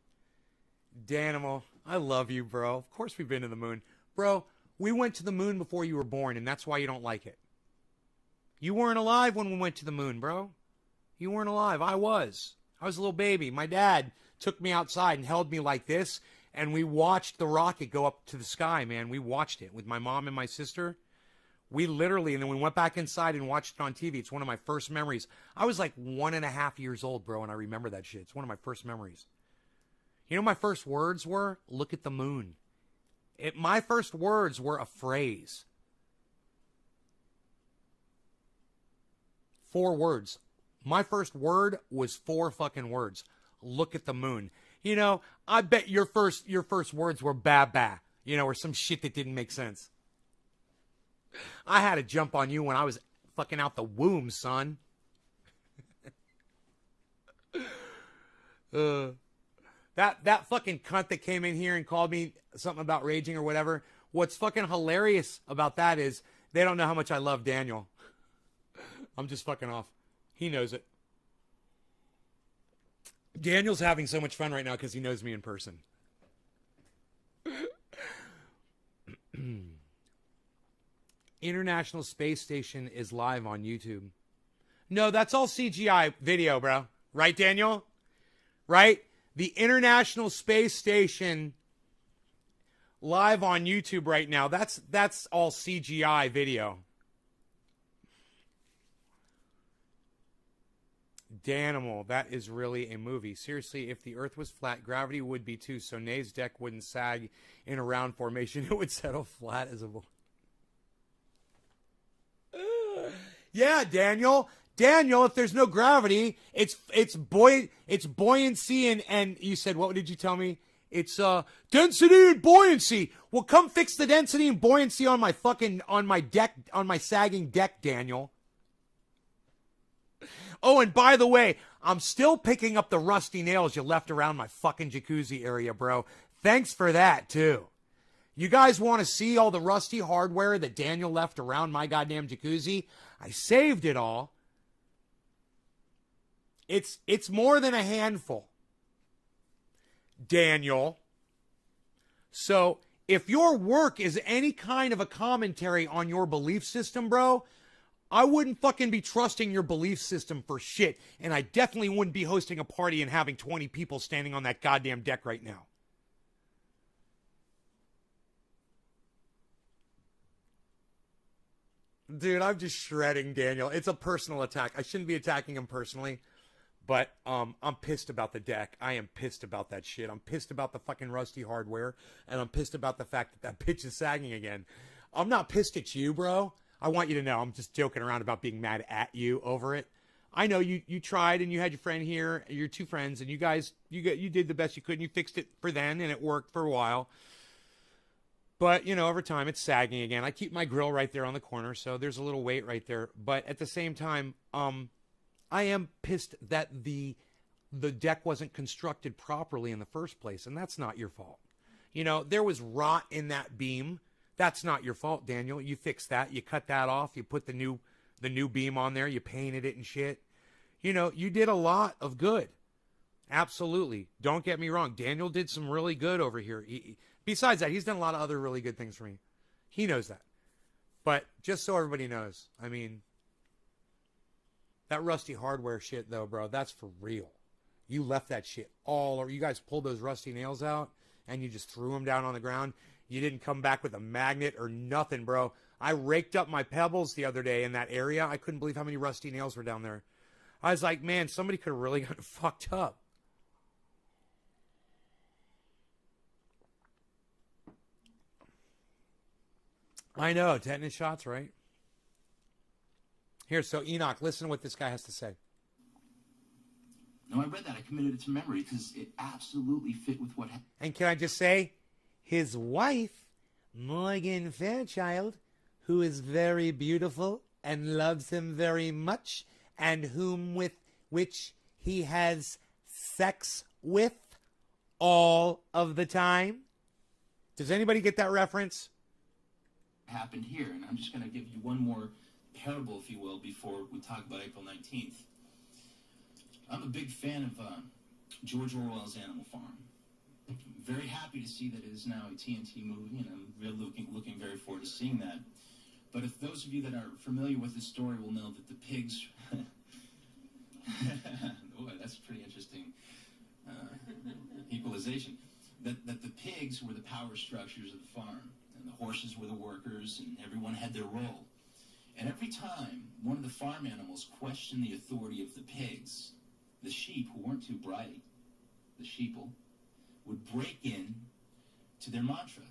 Danimal, I love you, bro. Of course we've been to the moon. Bro, we went to the moon before you were born, and that's why you don't like it. You weren't alive when we went to the moon, bro. You weren't alive. I was. I was a little baby. My dad took me outside and held me like this, and we watched the rocket go up to the sky, man. We watched it with my mom and my sister. We literally, and then we went back inside and watched it on TV. It's one of my first memories. I was like 1.5 years old, bro, and I remember that shit. It's one of my first memories. You know my first words were? Look at the moon. My first words were a phrase. 4 words. My first word was 4 fucking words. Look at the moon. You know, I bet your first words were "ba ba," you know, or some shit that didn't make sense. I had to jump on you when I was fucking out the womb, son. That fucking cunt that came in here and called me something about raging or whatever. What's fucking hilarious about that is they don't know how much I love Daniel. I'm just fucking off. He knows it. Daniel's having so much fun right now because he knows me in person. International Space Station is live on YouTube. No, that's all CGI video, bro. Right, Daniel? Right? The International Space Station live on YouTube right now. That's all CGI video. Danimal, that is really a movie. Seriously, if the Earth was flat, gravity would be too, so Nay's deck wouldn't sag in a round formation. It would settle flat as a ball. Yeah, Daniel. Daniel, if there's no gravity, it's buoyancy and you said, what did you tell me? It's density and buoyancy. Well, come fix the density and buoyancy on my sagging deck, Daniel. Oh, and by the way, I'm still picking up the rusty nails you left around my fucking jacuzzi area, bro. Thanks for that, too. You guys want to see all the rusty hardware that Daniel left around my goddamn jacuzzi? I saved it all. It's more than a handful, Daniel. So if your work is any kind of a commentary on your belief system, bro, I wouldn't fucking be trusting your belief system for shit. And I definitely wouldn't be hosting a party and having 20 people standing on that goddamn deck right now. Dude, I'm just shredding Daniel. It's a personal attack. I shouldn't be attacking him personally. But I'm pissed about the deck. I am pissed about that shit. I'm pissed about the fucking rusty hardware. And I'm pissed about the fact that bitch is sagging again. I'm not pissed at you, bro. I want you to know I'm just joking around about being mad at you over it. I know you tried and you had your friend here, your two friends, and you guys, you did the best you could and you fixed it for then and it worked for a while. But, you know, over time it's sagging again. I keep my grill right there on the corner, so there's a little weight right there. But at the same time, I am pissed that the deck wasn't constructed properly in the first place, and that's not your fault. You know, there was rot in that beam. That's not your fault, Daniel. You fixed that. You cut that off. You put the new beam on there. You painted it and shit. You know, you did a lot of good. Absolutely. Don't get me wrong. Daniel did some really good over here. Besides that, he's done a lot of other really good things for me. He knows that. But just so everybody knows, I mean, that rusty hardware shit, though, bro, that's for real. You left that shit all over. You guys pulled those rusty nails out, and you just threw them down on the ground. You didn't come back with a magnet or nothing, bro. I raked up my pebbles the other day in that area. I couldn't believe how many rusty nails were down there. I was like, man, somebody could have really gotten fucked up. I know, tetanus shots, right? Here, so Enoch, listen to what this guy has to say. No, I read that. I committed it to memory because it absolutely fit with what happened. And can I just say, his wife, Morgan Fairchild, who is very beautiful and loves him very much, and which he has sex with all of the time. Does anybody get that reference? Happened here, and I'm just going to give you one more parable, if you will, before we talk about April 19th. I'm a big fan of George Orwell's Animal Farm. I'm very happy to see that it is now a TNT movie, and I'm really looking very forward to seeing that. But if those of you that are familiar with the story will know that the pigs... Boy, that's pretty interesting equalization. That the pigs were the power structures of the farm, and the horses were the workers, and everyone had their role. And every time one of the farm animals questioned the authority of the pigs, the sheep, who weren't too bright, the sheeple, would break in to their mantra.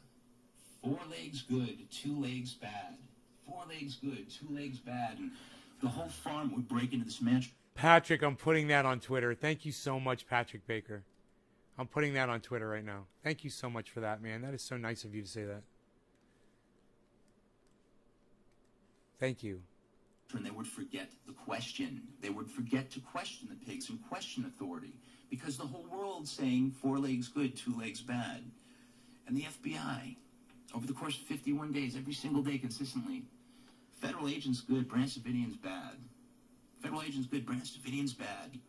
4 legs good, 2 legs bad. 4 legs good, 2 legs bad. And the whole farm would break into this mantra. Patrick, I'm putting that on Twitter. Thank you so much, Patrick Baker. I'm putting that on Twitter right now. Thank you so much for that, man. That is so nice of you to say that. Thank you. And they would forget the question. They would forget to question the pigs and question authority, because the whole world's saying 4 legs good, 2 legs bad. And the FBI, over the course of 51 days, every single day consistently, federal agents good, Branch Davidians bad. Federal agents good, Branch Davidians bad.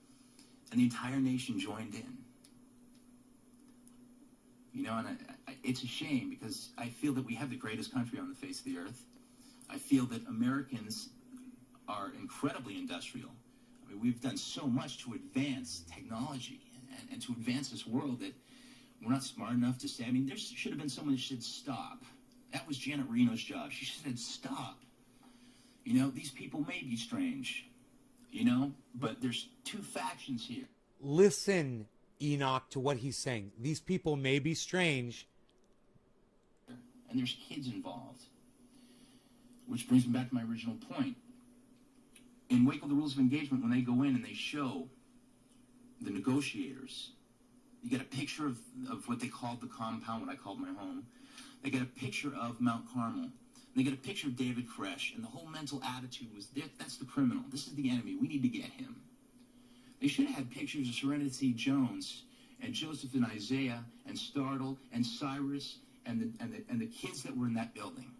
And the entire nation joined in. You know, and it's a shame, because I feel that we have the greatest country on the face of the earth. I feel that Americans are incredibly industrial. I mean, we've done so much to advance technology and to advance this world that we're not smart enough to say, I mean, there should have been someone that said stop. That was Janet Reno's job. She said stop. You know, these people may be strange, you know, but there's 2 factions here. Listen, Enoch, to what he's saying. These people may be strange. And there's kids involved. Which brings me back to my original point. In Waco, the Rules of Engagement, when they go in and they show the negotiators, you get a picture of what they called the compound, what I called my home. They get a picture of Mount Carmel. They get a picture of David Koresh, and the whole mental attitude was, that's the criminal. This is the enemy. We need to get him. They should have had pictures of Serenity Jones and Joseph and Isaiah and Startle and Cyrus and the kids that were in that building.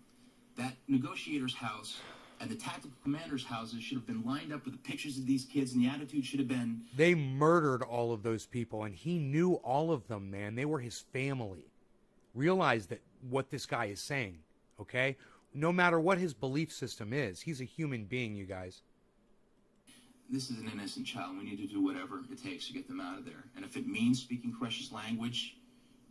That negotiator's house and the tactical commander's houses should have been lined up with the pictures of these kids, and the attitude should have been... They murdered all of those people, and he knew all of them, man. They were his family. Realize that what this guy is saying, okay? No matter what his belief system is, he's a human being, you guys. This is an innocent child. We need to do whatever it takes to get them out of there. And if it means speaking Koresh's language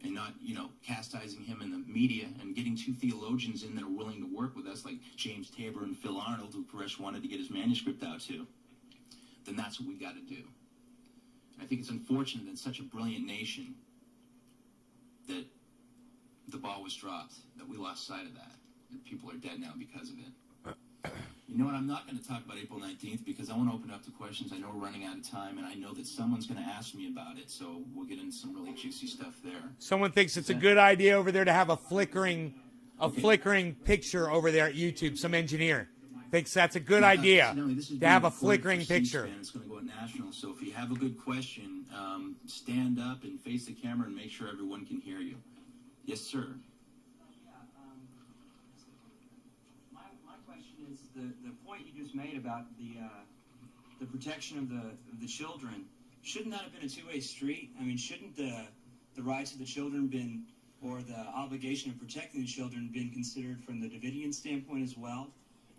and not, you know, chastising him in the media and getting 2 theologians in that are willing to work with us, like James Tabor and Phil Arnold, who Koresh wanted to get his manuscript out to, then that's what we got to do. I think it's unfortunate that in such a brilliant nation that the ball was dropped, that we lost sight of that, and people are dead now because of it. You know what, I'm not going to talk about April 19th because I want to open up to questions. I know we're running out of time, and I know that someone's going to ask me about it, so we'll get into some really juicy stuff there. Someone thinks it's a good idea over there to have a flickering picture over there at YouTube. Some engineer thinks that's a good idea to have a flickering picture. It's going to go at national, so if you have a good question, stand up and face the camera and make sure everyone can hear you. Yes, sir. The point you just made about the protection of the children, shouldn't that have been a 2-way street? I mean, shouldn't the rights of the children been, or the obligation of protecting the children been considered from the Davidian standpoint as well,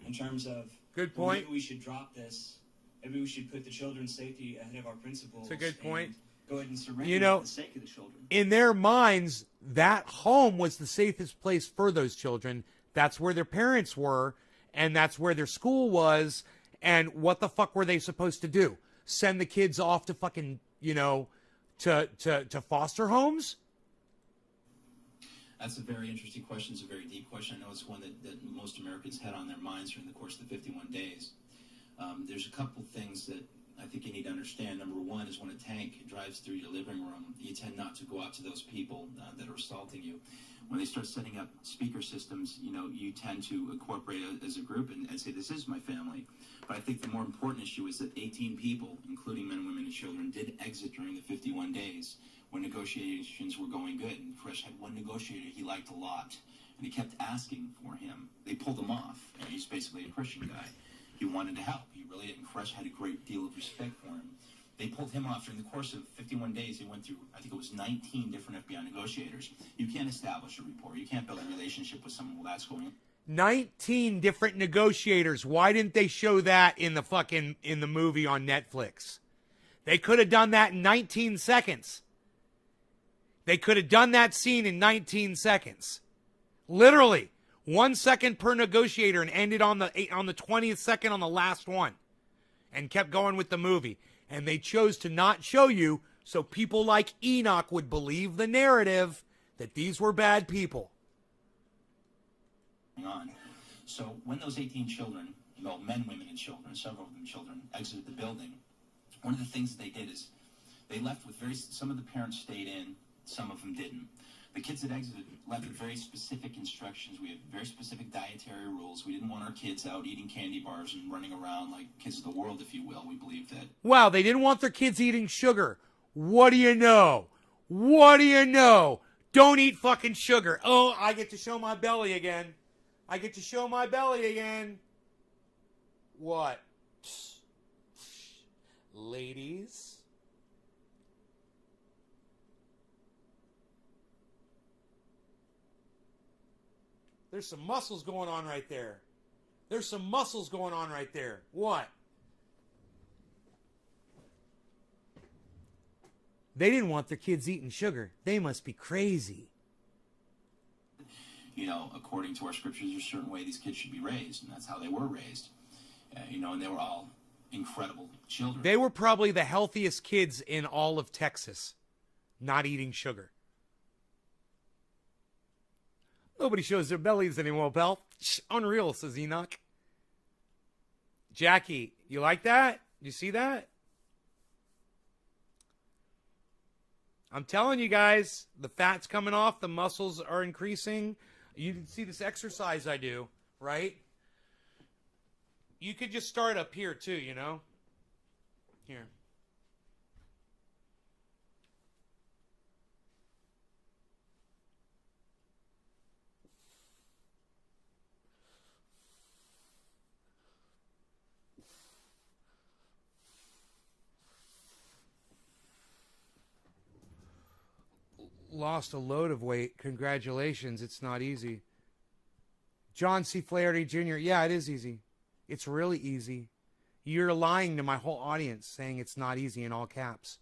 in terms of, good point. Well, maybe we should drop this, maybe we should put the children's safety ahead of our principles. It's a good point. Go ahead and surrender for the sake of the children. In their minds, that home was the safest place for those children. That's where their parents were. And that's where their school was, and what the fuck were they supposed to do? Send the kids off to fucking, you know, to foster homes? That's a very interesting question. It's a very deep question. I know it's one that most Americans had on their minds during the course of the 51 days. There's a couple things that I think you need to understand. Number one is when a tank drives through your living room, you tend not to go out to those people that are assaulting you. When they start setting up speaker systems, you know, you tend to incorporate as a group and say, this is my family. But I think the more important issue is that 18 people, including men, women, and children, did exit during the 51 days when negotiations were going good. And Koresh had one negotiator he liked a lot, and he kept asking for him. They pulled him off. And he's basically a Christian guy. He wanted to help. He really did. And Koresh had a great deal of respect for him. They pulled him off. During the course of 51 days, they went through, I think it was 19 different FBI negotiators. You can't establish a rapport. You can't build a relationship with someone while that's going on. 19 different negotiators. Why didn't they show that in the movie on Netflix? They could have done that in 19 seconds. They could have done that scene in 19 seconds. Literally, 1 second per negotiator, and ended on the 20th second on the last one, and kept going with the movie. And they chose to not show you so people like Enoch would believe the narrative that these were bad people. So when those 18 children, well, men, women, and children, several of them children, exited the building, one of the things that they did is They left with some of the parents stayed in, some of them didn't. The kids that exited left with very specific instructions. We had very specific dietary rules. We didn't want our kids out eating candy bars and running around like kids of the world, if you will. We believed that. Wow, they didn't want their kids eating sugar. What do you know? What do you know? Don't eat fucking sugar. Oh, I get to show my belly again. I get to show my belly again. What? Ladies. There's some muscles going on right there. There's some muscles going on right there. What? They didn't want their kids eating sugar. They must be crazy. You know, according to our scriptures, there's a certain way these kids should be raised, and that's how they were raised. You know, and they were all incredible children. They were probably the healthiest kids in all of Texas, not eating sugar. Nobody shows their bellies anymore, pal. Unreal, says Enoch. Jackie, you like that? You see that? I'm telling you guys, the fat's coming off, the muscles are increasing. You can see this exercise I do, right? You could just start up here too, you know? Here. Lost a load of weight. Congratulations. It's not easy. John C. Flaherty Jr. Yeah, it is easy. It's really easy. You're lying to my whole audience saying it's not easy in all caps.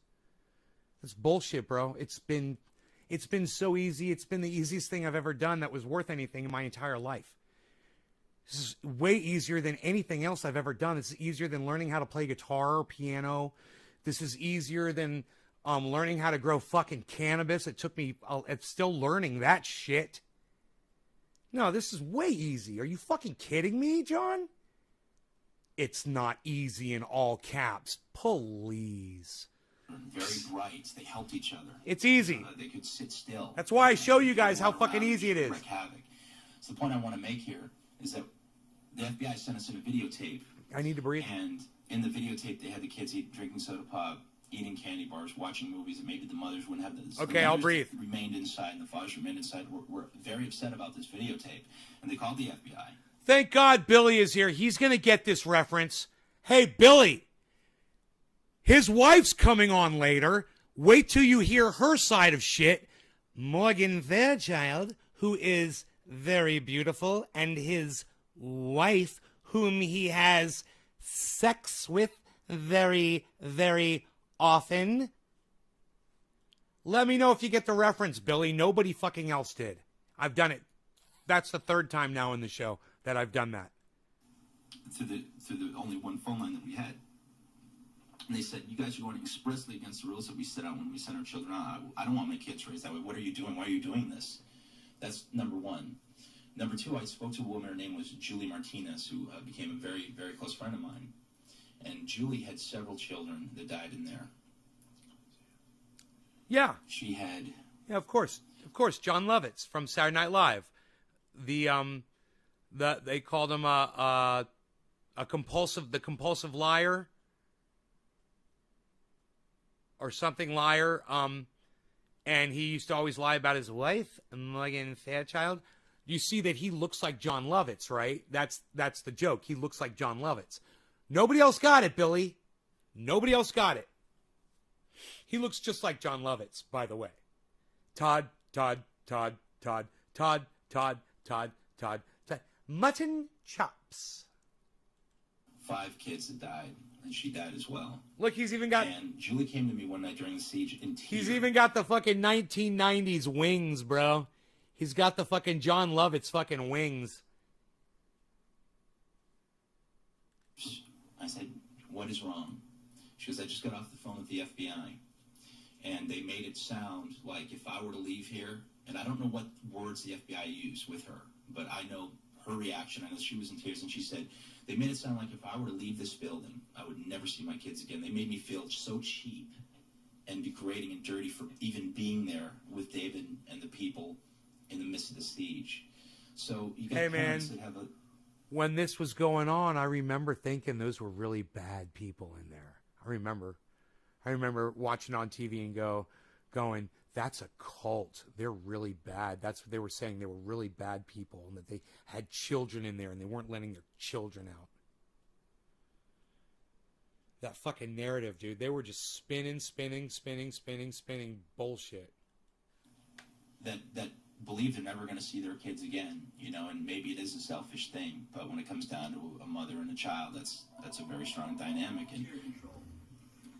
That's bullshit, bro. It's been so easy. It's been the easiest thing I've ever done that was worth anything in my entire life. This is way easier than anything else I've ever done. It's easier than learning how to play guitar or piano. This is easier than learning how to grow fucking cannabis. It took me, it's still learning that shit. No, this is way easy. Are you fucking kidding me, John? It's not easy in all caps. Please. Very bright. They helped each other. It's easy. They could sit still. That's why I show you guys how fucking easy it is. Wreak havoc. So the point I want to make here is that the FBI sent us in a videotape. I need to breathe. And in the videotape, they had the kids drinking soda pop, eating candy bars, watching movies, and maybe the mothers wouldn't have this. Okay, I'll breathe. Remained inside, and the fathers remained inside. We're very upset about this videotape, and they called the FBI. Thank God Billy is here. He's going to get this reference. Hey, Billy, his wife's coming on later. Wait till you hear her side of shit. Morgan Fairchild, who is very beautiful, and his wife, whom he has sex with very, very often. Let me know if you get the reference, Billy. Nobody fucking else did. I've done it. That's the third time now in the show that I've done that. Through the only one phone line that we had. And they said, you guys are going expressly against the rules that we set out when we sent our children out. I don't want my kids raised that way. What are you doing? Why are you doing this? That's number one. Number two, I spoke to a woman. Her name was Julie Martinez, who became a very, very close friend of mine. And Julie had several children that died in there. Yeah. She had... Yeah, of course. Of course, John Lovitz from Saturday Night Live. They called him the compulsive liar or something liar. And he used to always lie about his wife, Morgan Fairchild. You see that he looks like John Lovitz, right? That's the joke. He looks like John Lovitz. Nobody else got it, Billy. Nobody else got it. He looks just like John Lovitz, by the way. Todd. Mutton chops. 5 kids that died, and she died as well. Look, he's even got... And Julie came to me one night during the siege in tears. He's even got the fucking 1990s wings, bro. He's got the fucking John Lovitz fucking wings. I said, what is wrong? She goes, I just got off the phone with the FBI. And they made it sound like if I were to leave here, and I don't know what words the FBI used with her, but I know her reaction. I know she was in tears, and she said, they made it sound like if I were to leave this building, I would never see my kids again. They made me feel so cheap. and degrading and dirty for even being there with David and the people in the midst of the siege. So you got parents that have a... When this was going on, I remember thinking those were really bad people in there. I remember watching on TV and going, that's a cult. They're really bad. That's what they were saying. They were really bad people and that they had children in there and they weren't letting their children out. That fucking narrative, dude. They were just spinning bullshit. That believe they're never going to see their kids again, you know, and maybe it is a selfish thing, but when it comes down to a mother and a child, that's a very strong dynamic, and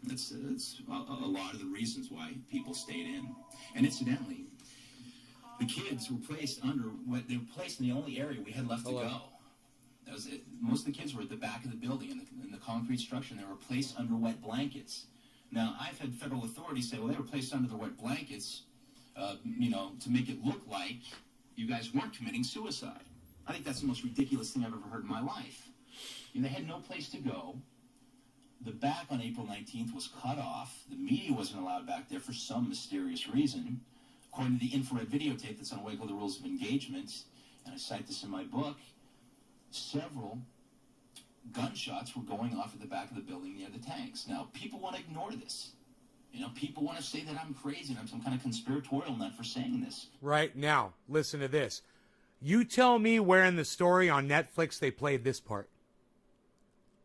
that's a lot of the reasons why people stayed in. And incidentally, the kids were placed in the only area we had left to go. That was it. Most of the kids were at the back of the building in the concrete structure, and they were placed under wet blankets. Now, I've had federal authorities say, well, they were placed under the wet blankets, you know, to make it look like you guys weren't committing suicide. I think that's the most ridiculous thing I've ever heard in my life. You know, they had no place to go. The back on April 19th was cut off. The media wasn't allowed back there for some mysterious reason. According to the infrared videotape that's on Waco, the Rules of Engagement, and I cite this in my book, several gunshots were going off at the back of the building near the tanks. Now, people want to ignore this. You know, people want to say that I'm crazy and I'm some kind of conspiratorial nut for saying this. Right now, listen to this. You tell me where in the story on Netflix they played this part.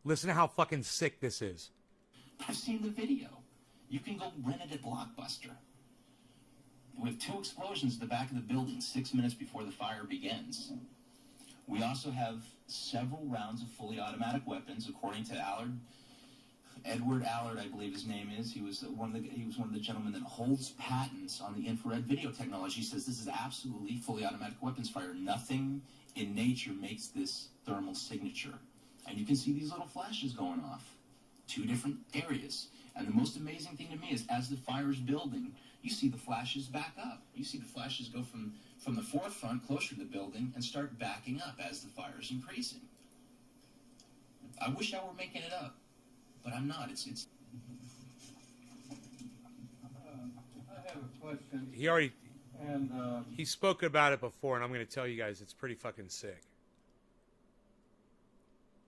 Listen to how fucking sick this is. I've seen the video. You can go rent it at Blockbuster. We have 2 explosions at the back of the building 6 minutes before the fire begins. We also have several rounds of fully automatic weapons, according to Allard. Edward Allard, I believe his name is. He was one of the gentlemen that holds patents on the infrared video technology. He says this is absolutely fully automatic weapons fire. Nothing in nature makes this thermal signature. And you can see these little flashes going off. 2 different areas. And the most amazing thing to me is as the fire's building, you see the flashes back up. You see the flashes go from the forefront closer to the building and start backing up as the fire's increasing. I wish I were making it up, but I'm not. It's I have a question. He spoke about it before, and I'm going to tell you guys it's pretty fucking sick.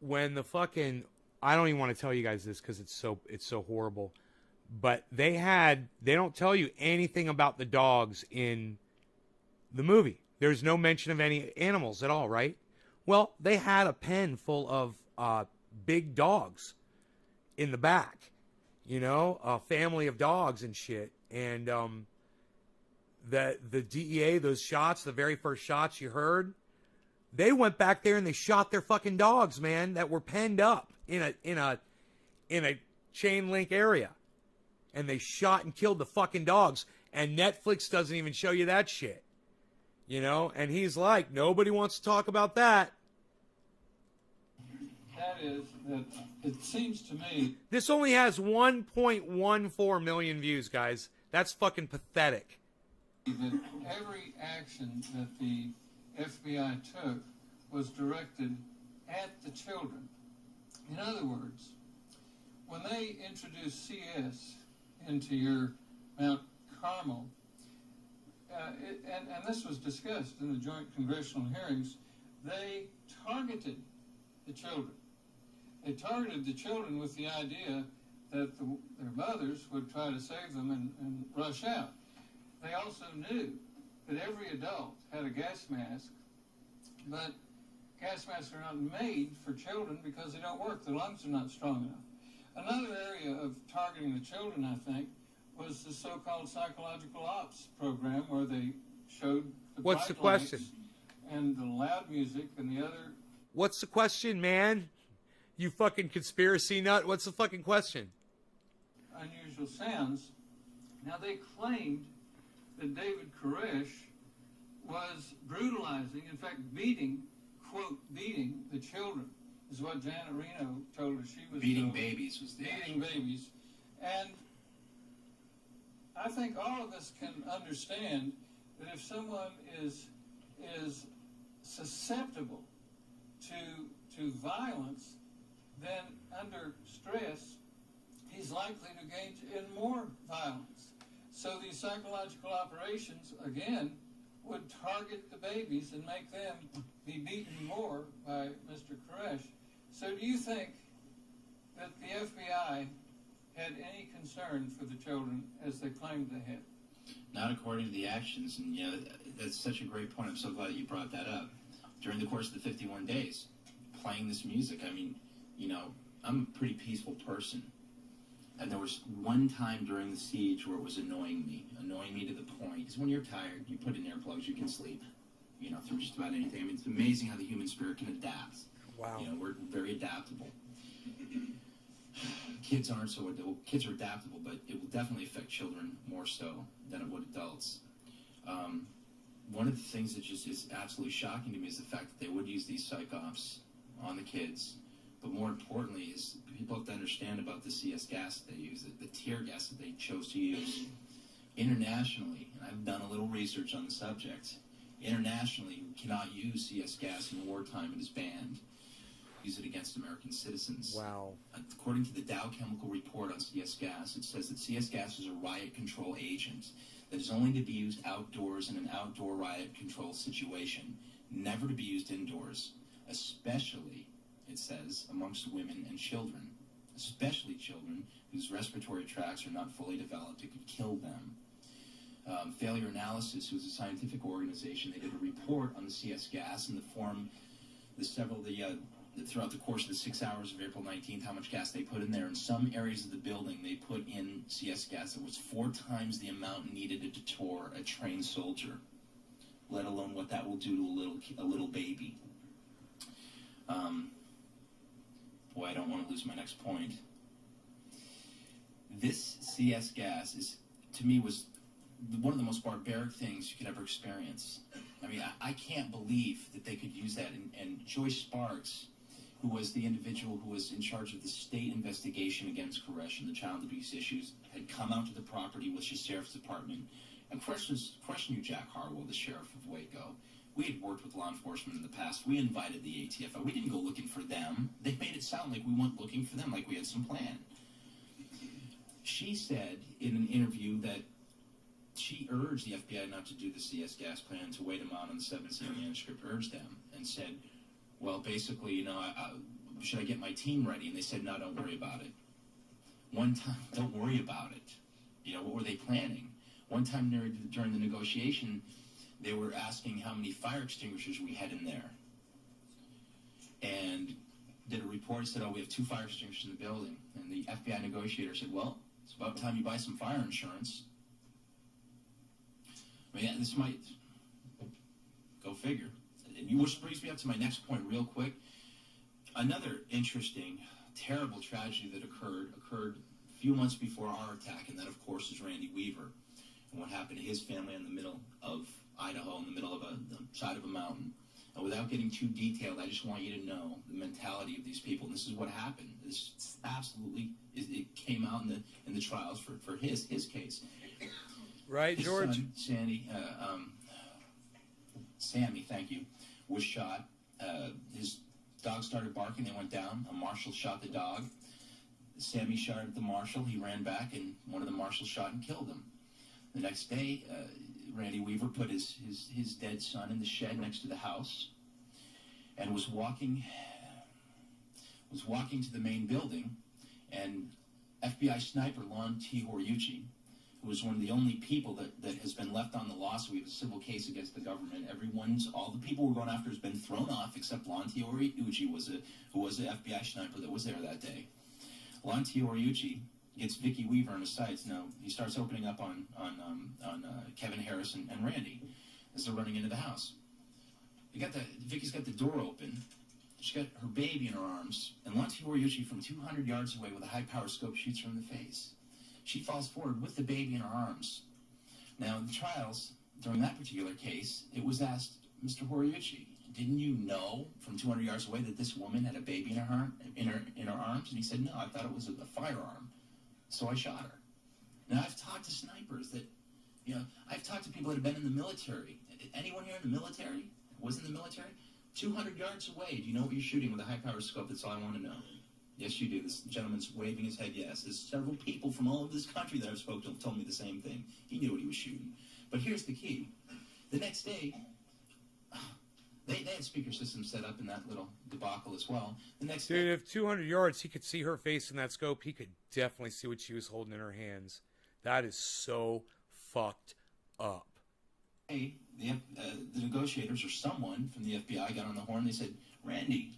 When the fucking, I don't even want to tell you guys this because it's so horrible, but they don't tell you anything about the dogs in the movie. There's no mention of any animals at all, right? Well, they had a pen full of big dogs in the back, you know, a family of dogs and shit. And the DEA, those shots, the very first shots you heard, they went back there and they shot their fucking dogs, man, that were penned up in a chain link area. And they shot and killed the fucking dogs. And Netflix doesn't even show you that shit. You know? And he's like, nobody wants to talk about that. That is, that it seems to me... This only has 1.14 million views, guys. That's fucking pathetic. ...that every action that the FBI took was directed at the children. In other words, when they introduced CS into your Mount Carmel, and this was discussed in the joint congressional hearings, they targeted the children. They targeted the children with the idea that their mothers would try to save them and rush out. They also knew that every adult had a gas mask, but gas masks are not made for children because they don't work. Their lungs are not strong enough. Another area of targeting the children, I think, was the so-called psychological ops program where they showed the What's the bright question? lights and the loud music and the other... What's the question, man? You fucking conspiracy nut. What's the fucking question? unusual sounds. Now, they claimed that David Koresh was brutalizing, in fact, beating, quote, beating the children, is what Janet Reno told us. She was Beating babies was the beating babies. And I think all of us can understand that if someone is susceptible to violence, then under stress, he's likely to engage in more violence. So these psychological operations, again, would target the babies and make them be beaten more by Mr. Koresh. So do you think that the FBI had any concern for the children as they claimed they had? Not according to the actions, and that's such a great point. I'm so glad that you brought that up. During the course of the 51 days, playing this music, I mean, I'm a pretty peaceful person. And there was one time during the siege where it was annoying me to the point. Because when you're tired, you put in earplugs, you can sleep, through just about anything. I mean, it's amazing how the human spirit can adapt. Wow. We're very adaptable. Kids aren't so adaptable. Kids are adaptable, but it will definitely affect children more so than it would adults. One of the things that just is absolutely shocking to me is the fact that they would use these psych ops on the kids. But more importantly is people have to understand about the CS gas that they use, the tear gas that they chose to use. Internationally, and I've done a little research on the subject, internationally we cannot use CS gas in wartime. It is banned. Use it against American citizens. Wow. According to the Dow Chemical Report on CS gas, it says that CS gas is a riot control agent that is only to be used outdoors in an outdoor riot control situation, never to be used indoors, especially, it says, amongst women and children, especially children whose respiratory tracts are not fully developed. It could kill them. Failure Analysis, who is a scientific organization, they did a report on the CS gas in the form, throughout the course of the 6 hours of April 19th, how much gas they put in there. In some areas of the building, they put in CS gas that was 4 times the amount needed to deter a trained soldier, let alone what that will do to a little baby. Boy, I don't want to lose my next point. This CS gas to me, was one of the most barbaric things you could ever experience. I mean, I can't believe that they could use that. And Joyce Sparks, who was the individual who was in charge of the state investigation against Koresh and the child abuse issues, had come out to the property with the sheriff's department and Koresh knew Jack Harwell, the sheriff of Waco. We had worked with law enforcement in the past. We invited the ATF. We didn't go looking for them. They made it sound like we went looking for them, like we had some plan. She said in an interview that she urged the FBI not to do the CS gas plan, to wait them out on the 7C manuscript, urged them, and said, well, basically, should I get my team ready? And they said, no, don't worry about it. One time, don't worry about it. What were they planning? One time during the negotiation, they were asking how many fire extinguishers we had in there. And did a report, said, we have 2 fire extinguishers in the building. And the FBI negotiator said, well, it's about time you buy some fire insurance. I mean, this might, go figure. Which brings me up to my next point real quick. Another interesting, terrible tragedy that occurred a few months before our attack, and that, of course, is Randy Weaver and what happened to his family in the middle of Idaho, in the middle of the side of a mountain. And without getting too detailed, I just want you to know the mentality of these people. And this is what happened. This absolutely, it came out in the trials for his case. Right, His George? son, Sammy, thank you, was shot. His dog started barking. They went down. A marshal shot the dog. Sammy shot at the marshal. He ran back, and one of the marshals shot and killed him. The next day, Randy Weaver put his dead son in the shed next to the house and was walking to the main building, and FBI sniper Lon T. Horiuchi, who was one of the only people that has been left on the lawsuit. We have a civil case against the government. All the people we're going after has been thrown off, except Lon T. Horiuchi, who was an FBI sniper that was there that day. Lon T. Horiuchi gets Vicki Weaver on his sights. Now, he starts opening up on Kevin Harris and Randy as they're running into the house. Vicki's got the door open. She's got her baby in her arms, and Lon T. Horiuchi from 200 yards away with a high-power scope shoots her in the face. She falls forward with the baby in her arms. Now, in the trials, during that particular case, it was asked, Mr. Horiuchi, didn't you know from 200 yards away that this woman had a baby in her arms? And he said, no, I thought it was a firearm, so I shot her. Now, I've talked to snipers I've talked to people that have been in the military. Anyone here in the military? Was in the military? 200 yards away, do you know what you're shooting with a high-powered scope? That's all I want to know. Yes, you do. This gentleman's waving his head yes. There's several people from all over this country that I've spoken to have told me the same thing. He knew what he was shooting. But here's the key. The next day, they had speaker systems set up in that little debacle as well. The next Dude, day, if 200 yards, he could see her face in that scope, he could definitely see what she was holding in her hands. That is so fucked up. the negotiators or someone from the FBI got on the horn. They said, Randy,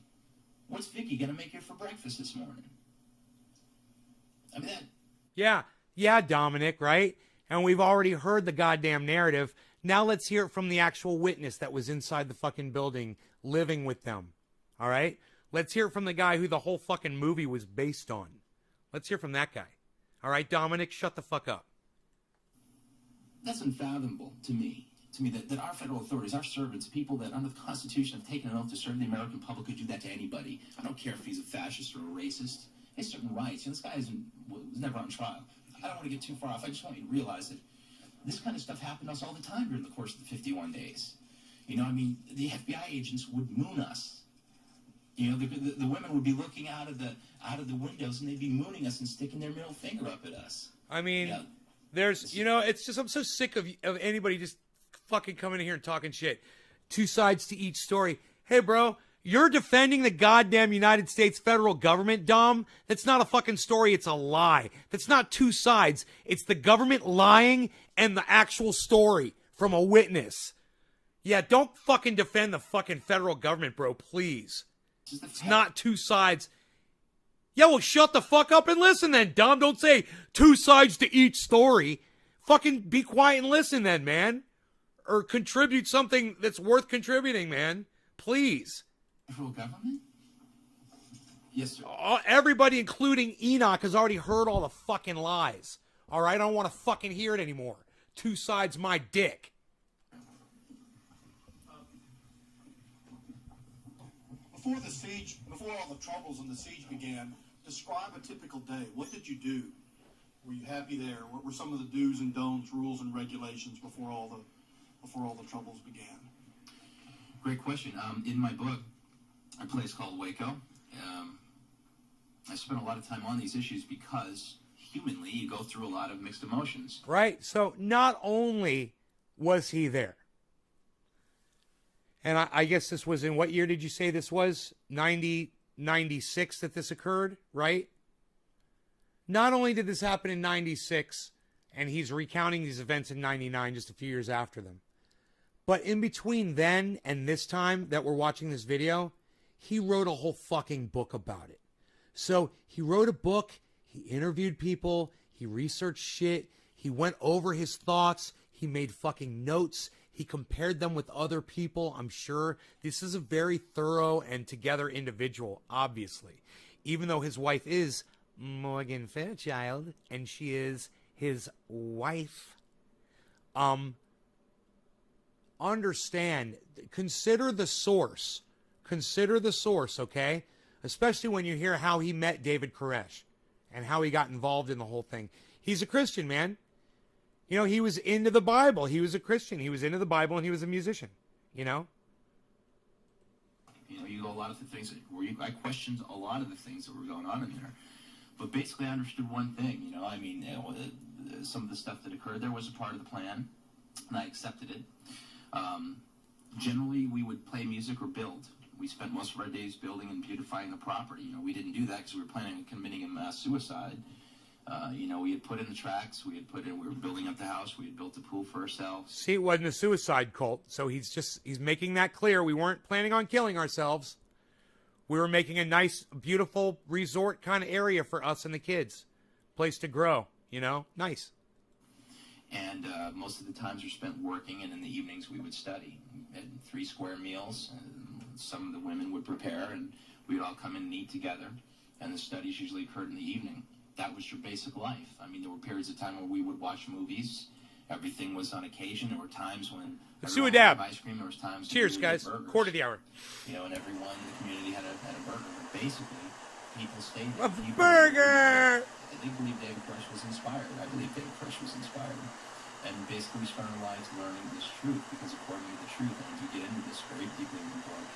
what's Vicky going to make you for breakfast this morning? I mean, that... Yeah, Dominic, right? And we've already heard the goddamn narrative. Now let's hear it from the actual witness that was inside the fucking building living with them. All right? Let's hear it from the guy who the whole fucking movie was based on. Let's hear from that guy. All right, Dominic, shut the fuck up. That's unfathomable to me. That our federal authorities, our servants, people that under the Constitution have taken an oath to serve the American public could do that to anybody. I don't care if he's a fascist or a racist. He has certain rights. This guy was never on trial. I don't want to get too far off. I just want you to realize that this kind of stuff happened to us all the time during the course of the 51 days. The FBI agents would moon us. The women would be looking out of the windows and they'd be mooning us and sticking their middle finger up at us. I mean, it's just, I'm so sick of anybody just fucking coming in here and talking shit. Two sides to each story. Hey, bro, you're defending the goddamn United States federal government, Dom? That's not a fucking story. It's a lie. That's not two sides. It's the government lying and the actual story from a witness. Yeah, don't fucking defend the fucking federal government, bro, please. It's not two sides. Yeah, well, shut the fuck up and listen then, Dom. Don't say two sides to each story. Fucking be quiet and listen then, man. Or contribute something that's worth contributing, man. Please. Federal government? Yes, sir. Everybody, including Enoch, has already heard all the fucking lies. All right? I don't want to fucking hear it anymore. Two sides my dick. Before all the troubles and the siege began, describe a typical day. What did you do? Were you happy there? What were some of the do's and don'ts, rules and regulations before all the troubles began? Great question. In my book, a place called Waco, I spent a lot of time on these issues because humanly you go through a lot of mixed emotions. Right? So not only was he there, and I guess this was in what year did you say this was? 96 that this occurred, right? Not only did this happen in 96, and he's recounting these events in 99, just a few years after them, but in between then and this time that we're watching this video, he wrote a whole fucking book about it. So he wrote a book, he interviewed people, he researched shit, he went over his thoughts, he made fucking notes, he compared them with other people, I'm sure. This is a very thorough and together individual, obviously. Even though his wife is Morgan Fairchild, and she is his wife. Understand, consider the source. Consider the source, okay? Especially when you hear how he met David Koresh and how he got involved in the whole thing. He's a Christian, man. He was into the Bible. He was a Christian. He was into the Bible, and he was a musician, You go a lot of the things where I questioned a lot of the things that were going on in there. But basically I understood one thing, some of the stuff that occurred there was a part of the plan, and I accepted it. Generally, we would play music or build. We spent most of our days building and beautifying the property. We didn't do that because we were planning on committing a mass suicide. We had put in the tracks, we were building up the house, we had built a pool for ourselves. See, it wasn't a suicide cult, so he's making that clear. We weren't planning on killing ourselves. We were making a nice, beautiful resort kind of area for us and the kids. Place to grow, nice. And most of the times were spent working, and in the evenings we would study. We had 3 square meals. Some of the women would prepare, and we would all come in and eat together. And the studies usually occurred in the evening. That was your basic life. There were periods of time where we would watch movies. Everything was on occasion. There were times when let's do a dab. Ice cream. There was times. Cheers, guys. Quarter of the hour. And everyone in the community had a burger. But basically, people stayed. A burger. They believed David Koresh was inspired. I believe David Koresh was inspired. And basically, we spent our lives learning this truth because, according to the truth, and if you get into this very deeply in the book,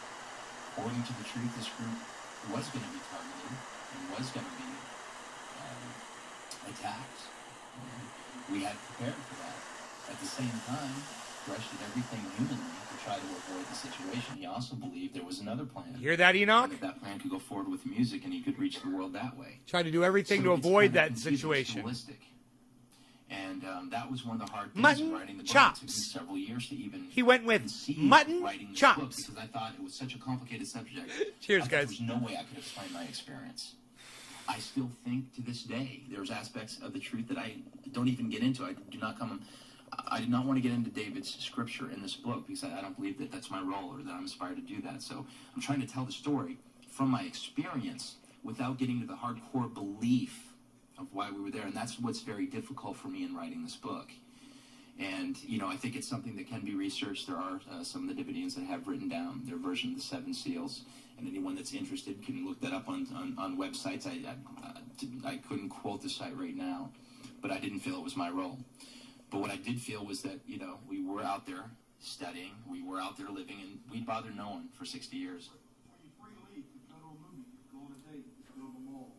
according to the truth, this group was going to be targeted. and was going to be attacked. And we had prepared for that. At the same time, Thresh did everything humanly to try to avoid the situation. He also believed there was another plan. Hear that, Enoch? And that plan could go forward with music, and he could reach the world that way. Try to do everything to So it's avoid kind of that confusing, it's situation. holistic. And that was one of the hard things Mutton in writing the book. chops. It took me several years to even He went with conceive mutton writing this chops. book because I thought it was such a complicated subject. Cheers, I thought guys. There's no way I could explain my experience. I still think to this day there's aspects of the truth that I don't even get into. I did not want to get into David's scripture in this book because I don't believe that that's my role or that I'm inspired to do that. So I'm trying to tell the story from my experience without getting to the hardcore belief of why we were there. And that's what's very difficult for me in writing this book. And, I think it's something that can be researched. There are some of the Davidians that have written down their version of the Seven Seals. And anyone that's interested can look that up on websites. I couldn't quote the site right now, but I didn't feel it was my role. But what I did feel was that, we were out there studying, we were out there living, and we bothered no one for 60 years. Were you free to leave, to go to a movie, to go on a date, to go to the mall,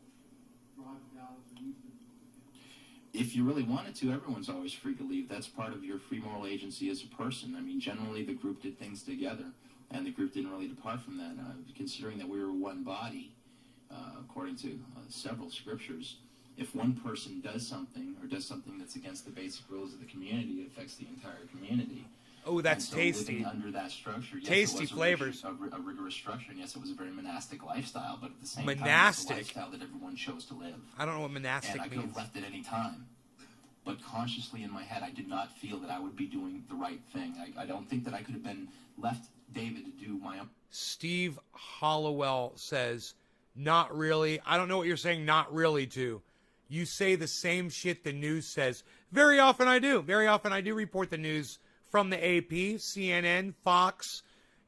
drive to Dallas and Houston? If you really wanted to, everyone's always free to leave. That's part of your free moral agency as a person. I mean, generally the group did things together, and the group didn't really depart from that. Considering that we were one body, according to several scriptures, if one person does something that's against the basic rules of the community, it affects the entire community. Oh, that's And so tasty. living under that structure, yes, Tasty it was flavors. a rigorous structure, and yes, it was a very monastic lifestyle, but at the same time, Monastic? it's a lifestyle that everyone chose to live. I don't know what monastic And I could means. have left at any time. But consciously in my head, I did not feel that I would be doing the right thing. I don't think that I could have been left David to do my own. Steve Hollowell says, not really. I don't know what you're saying not really to. You say the same shit the news says. Very often I do. Very often I do report the news from the AP, CNN, Fox,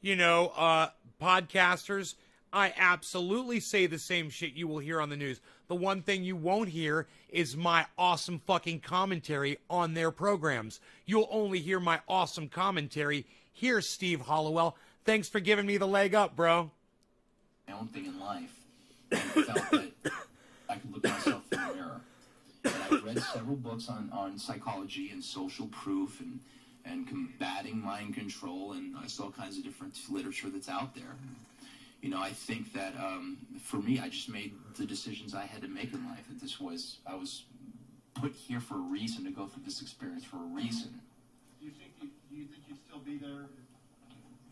podcasters. I absolutely say the same shit you will hear on the news. The one thing you won't hear is my awesome fucking commentary on their programs. You'll only hear my awesome commentary here, Steve Hollowell. Thanks for giving me the leg up, bro. My own thing in life, and I felt that I could look myself in the mirror. And I've read several books on psychology and social proof and combating mind control, and I saw all kinds of different literature that's out there. I think that for me, I just made the decisions I had to make in life. That I was put here for a reason, to go through this experience for a reason. Do you think you'd still be there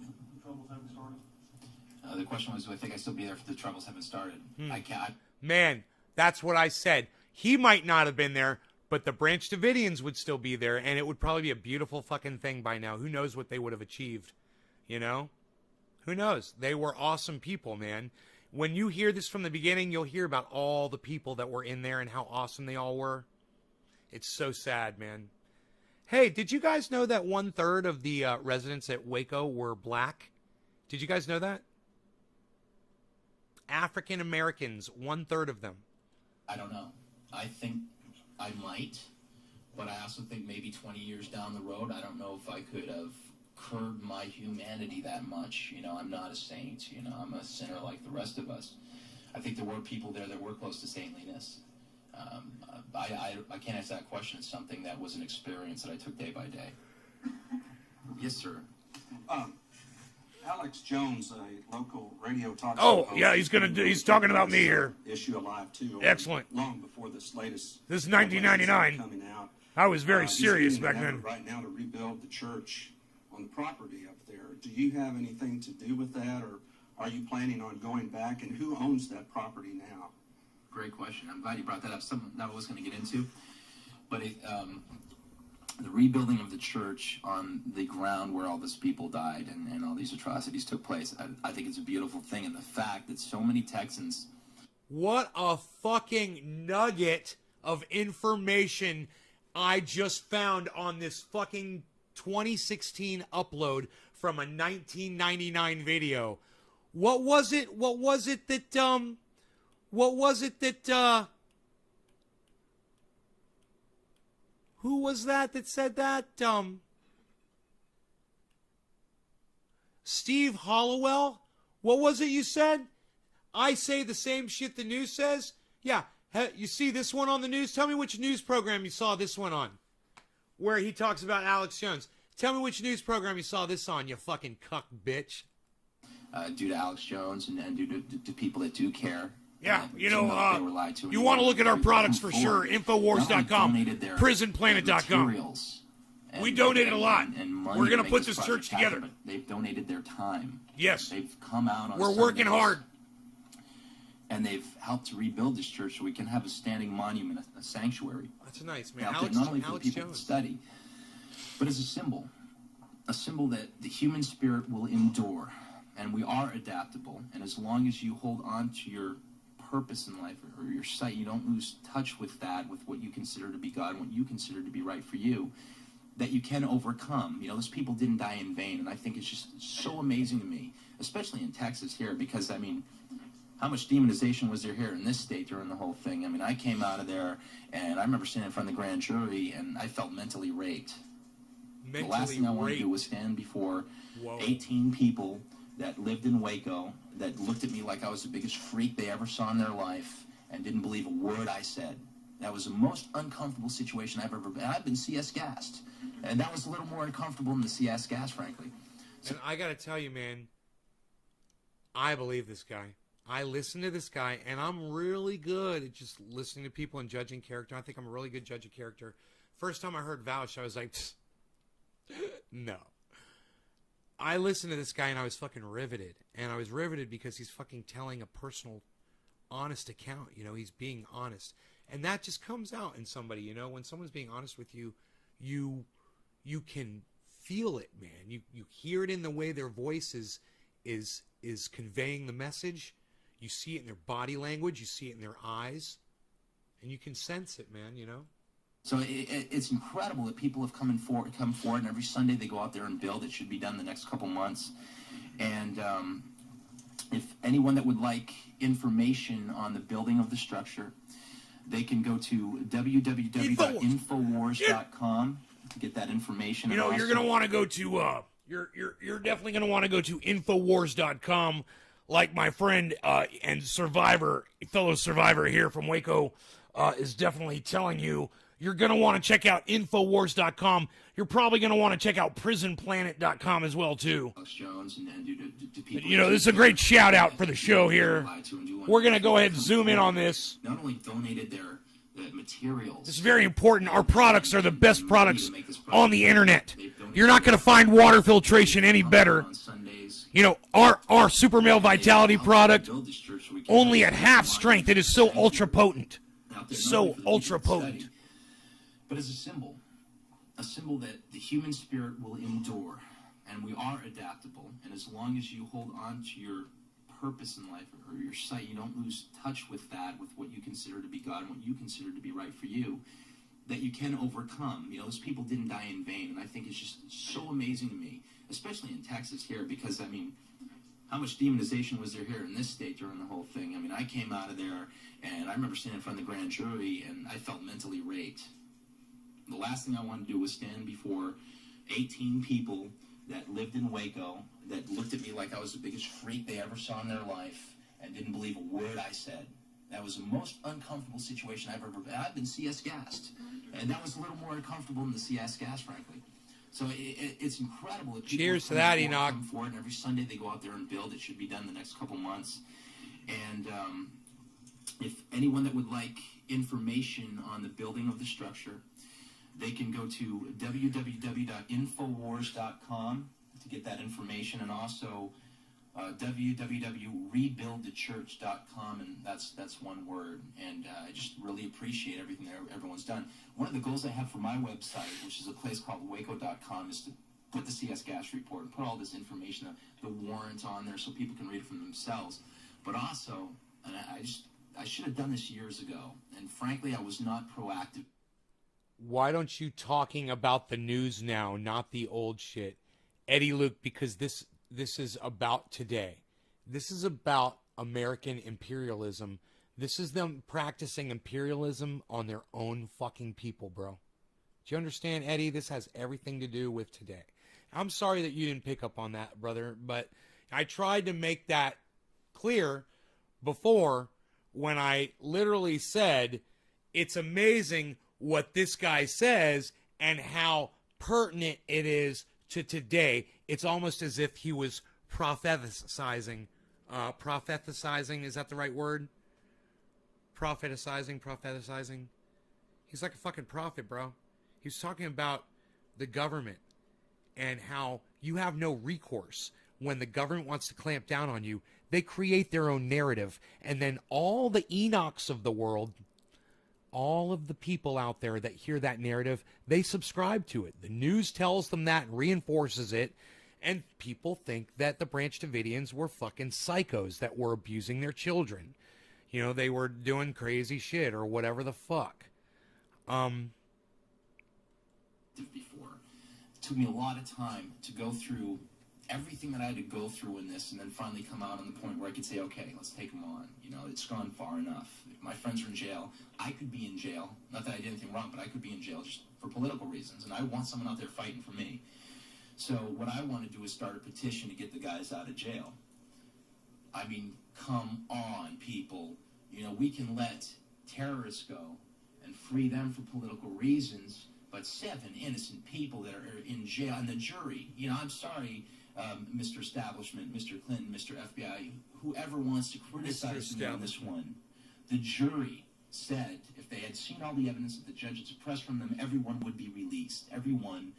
if the troubles haven't started? The question was, do I think I still be there if the troubles haven't started? I can't. Man, that's what I said. He might not have been there, but the Branch Davidians would still be there, and it would probably be a beautiful fucking thing by now. Who knows what they would have achieved, Who knows? They were awesome people, man. When you hear this from the beginning, you'll hear about all the people that were in there and how awesome they all were. It's so sad, man. Hey, did you guys know that 1/3 of the residents at Waco were black? Did you guys know that? African Americans, 1/3 of them. I don't know. I think I might, but I also think maybe 20 years down the road, I don't know if I could have curbed my humanity that much. I'm not a saint. I'm a sinner like the rest of us. I think there were people there that were close to saintliness. I can't answer that question. It's something that was an experience that I took day by day. Yes, sir. Alex Jones, a local radio talk show Oh, host, yeah, he's talking about me here. Issue Alive too. Excellent. Long before this latest. This is 1999. Coming out. I was very He's serious getting an back then. effort right now to rebuild the church on the property up there. Do you have anything to do with that, or are you planning on going back? And who owns that property now? Great question. I'm glad you brought that up. Something that I was going to get into. But the rebuilding of the church on the ground where all these people died and all these atrocities took place, I think it's a beautiful thing. And the fact that so many Texans... What a fucking nugget of information I just found on this fucking 2016 upload from a 1999 video. What was it that who was that said that? Steve Hollowell? What was it you said? I say the same shit the news says. Yeah, you see this one on the news? Tell me which news program you saw this one on, where he talks about Alex Jones. Tell me which news program you saw this on, you fucking cuck bitch. Due to Alex Jones and due to people that do care. Yeah, they were lied to. you want to look at our products for sure. Not only Infowars.com, donated their PrisonPlanet.com. materials We and- donated a lot. and money We're gonna make put this project church happen, together. but they've donated their time. Yes. They've come out on We're working Sundays, hard. and they've helped to rebuild this church so we can have a standing monument, a sanctuary. That's nice, man. Out there, Alex, not only for Alex people Jones. to study, but as a symbol that the human spirit will endure, and we are adaptable. And as long as you hold on to your purpose in life or your sight, you don't lose touch with that, with what you consider to be God, and what you consider to be right for you, that you can overcome. You know, those people didn't die in vain, and I think it's just so amazing to me, especially in Texas here, because I mean, how much demonization was there here in this state during the whole thing? I mean, I came out of there, and I remember standing in front of the grand jury, and I felt mentally raped. The last thing I wanted to do was stand before 18 people that lived in Waco that looked at me like I was the biggest freak they ever saw in their life and didn't believe a word I said. That was the most uncomfortable situation I've ever been. I've been CS gassed, and that was a little more uncomfortable than the CS gas, frankly. And I got to tell you, man, I believe this guy. I listen to this guy, and I'm really good at just listening to people and judging character. I think I'm a really good judge of character. First time I heard Vouch, I was like, no. I listened to this guy, and I was fucking riveted. And I was riveted because he's fucking telling a personal, honest account. You know, he's being honest. And that just comes out in somebody, you know. When someone's being honest with you, you can feel it, man. You hear it in the way their voice is conveying the message. You see it in their body language. You see it in their eyes. And you can sense it, man, you know. So it's incredible that people have come forward, and every Sunday they go out there and build. It should be done the next couple months. And if anyone that would like information on the building of the structure, they can go to www.infowars.com to get that information. You know, And you're also- going to want to go to you're definitely going to want to go to infowars.com, like my friend and fellow survivor here from Waco is definitely telling you. You're going to want to check out infowars.com. You're probably going to want to check out prisonplanet.com as well, too. Alex Jones and due to people You know, this is a great shout out for the show here. We're going to go ahead and zoom in on this. Not only donated their materials. This is very important. Our products are the best products on the internet. You're not going to find water filtration any better. On Sundays. You know, our Super Male Vitality product, Build this church so we can only have at a half monument, strength. It is so ultra potent. out there, not So only for the people ultra to study, potent. but as a symbol that the human spirit will endure, and we are adaptable. And as long as you hold on to your purpose in life or your sight, you don't lose touch with that, with what you consider to be God and what you consider to be right for you, that you can overcome. You know, those people didn't die in vain, and I think it's just so amazing to me, especially in Texas here, because I mean, how much demonization was there here in this state during the whole thing? I mean, I came out of there, and I remember standing in front of the grand jury, and I felt mentally raped. The last thing I wanted to do was stand before 18 people that lived in Waco that looked at me like I was the biggest freak they ever saw in their life and didn't believe a word I said. That was the most uncomfortable situation I've ever been. I've been CS gassed, and that was a little more uncomfortable than the CS gas, frankly. So it's incredible that people Cheers to come that, forward, Enoch. come forward, and every Sunday they go out there and build. It should be done the next couple months. And if anyone that would like information on the building of the structure, they can go to www.infowars.com to get that information, and also www.rebuildthechurch.com, and that's one word. And I just really appreciate everything that everyone's done. One of the goals I have for my website, which is a place called waco.com, is to put the CS Gas report and put all this information, the warrant on there, so people can read it for themselves. But also, and I should have done this years ago, and frankly, I was not proactive. Why don't you talking about the news now, not the old shit, Eddie Luke? Because this is about today. This is about American imperialism. This is them practicing imperialism on their own fucking people, bro. Do you understand, Eddie? This has everything to do with today. I'm sorry that you didn't pick up on that, brother, but I tried to make that clear before when I literally said it's amazing what this guy says and how pertinent it is to today. It's almost as if he was propheticizing. Propheticizing, is that the right word? Propheticizing. He's like a fucking prophet, bro. He's talking about the government and how you have no recourse. When the government wants to clamp down on you, they create their own narrative. And then all the Enochs of the world, all of the people out there that hear that narrative, they subscribe to it. The news tells them that and reinforces it. And people think that the Branch Davidians were fucking psychos that were abusing their children. You know, they were doing crazy shit or whatever the fuck. Before. It took me a lot of time to go through everything that I had to go through in this and then finally come out on the point where I could say, okay, let's take them on. You know, it's gone far enough. If my friends are in jail, I could be in jail. Not that I did anything wrong, but I could be in jail just for political reasons. And I want someone out there fighting for me. So what I want to do is start a petition to get the guys out of jail. I mean, come on, people. You know, we can let terrorists go and free them for political reasons, but 7 innocent people that are in jail, and the jury, you know, I'm sorry, Mr. Establishment, Mr. Clinton, Mr. FBI, whoever wants to criticize me on this one, the jury said if they had seen all the evidence that the judge had suppressed from them, everyone would be released. Everyone,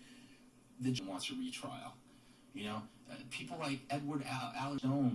the judge wants a retrial. You know, people like Edward Allen Stone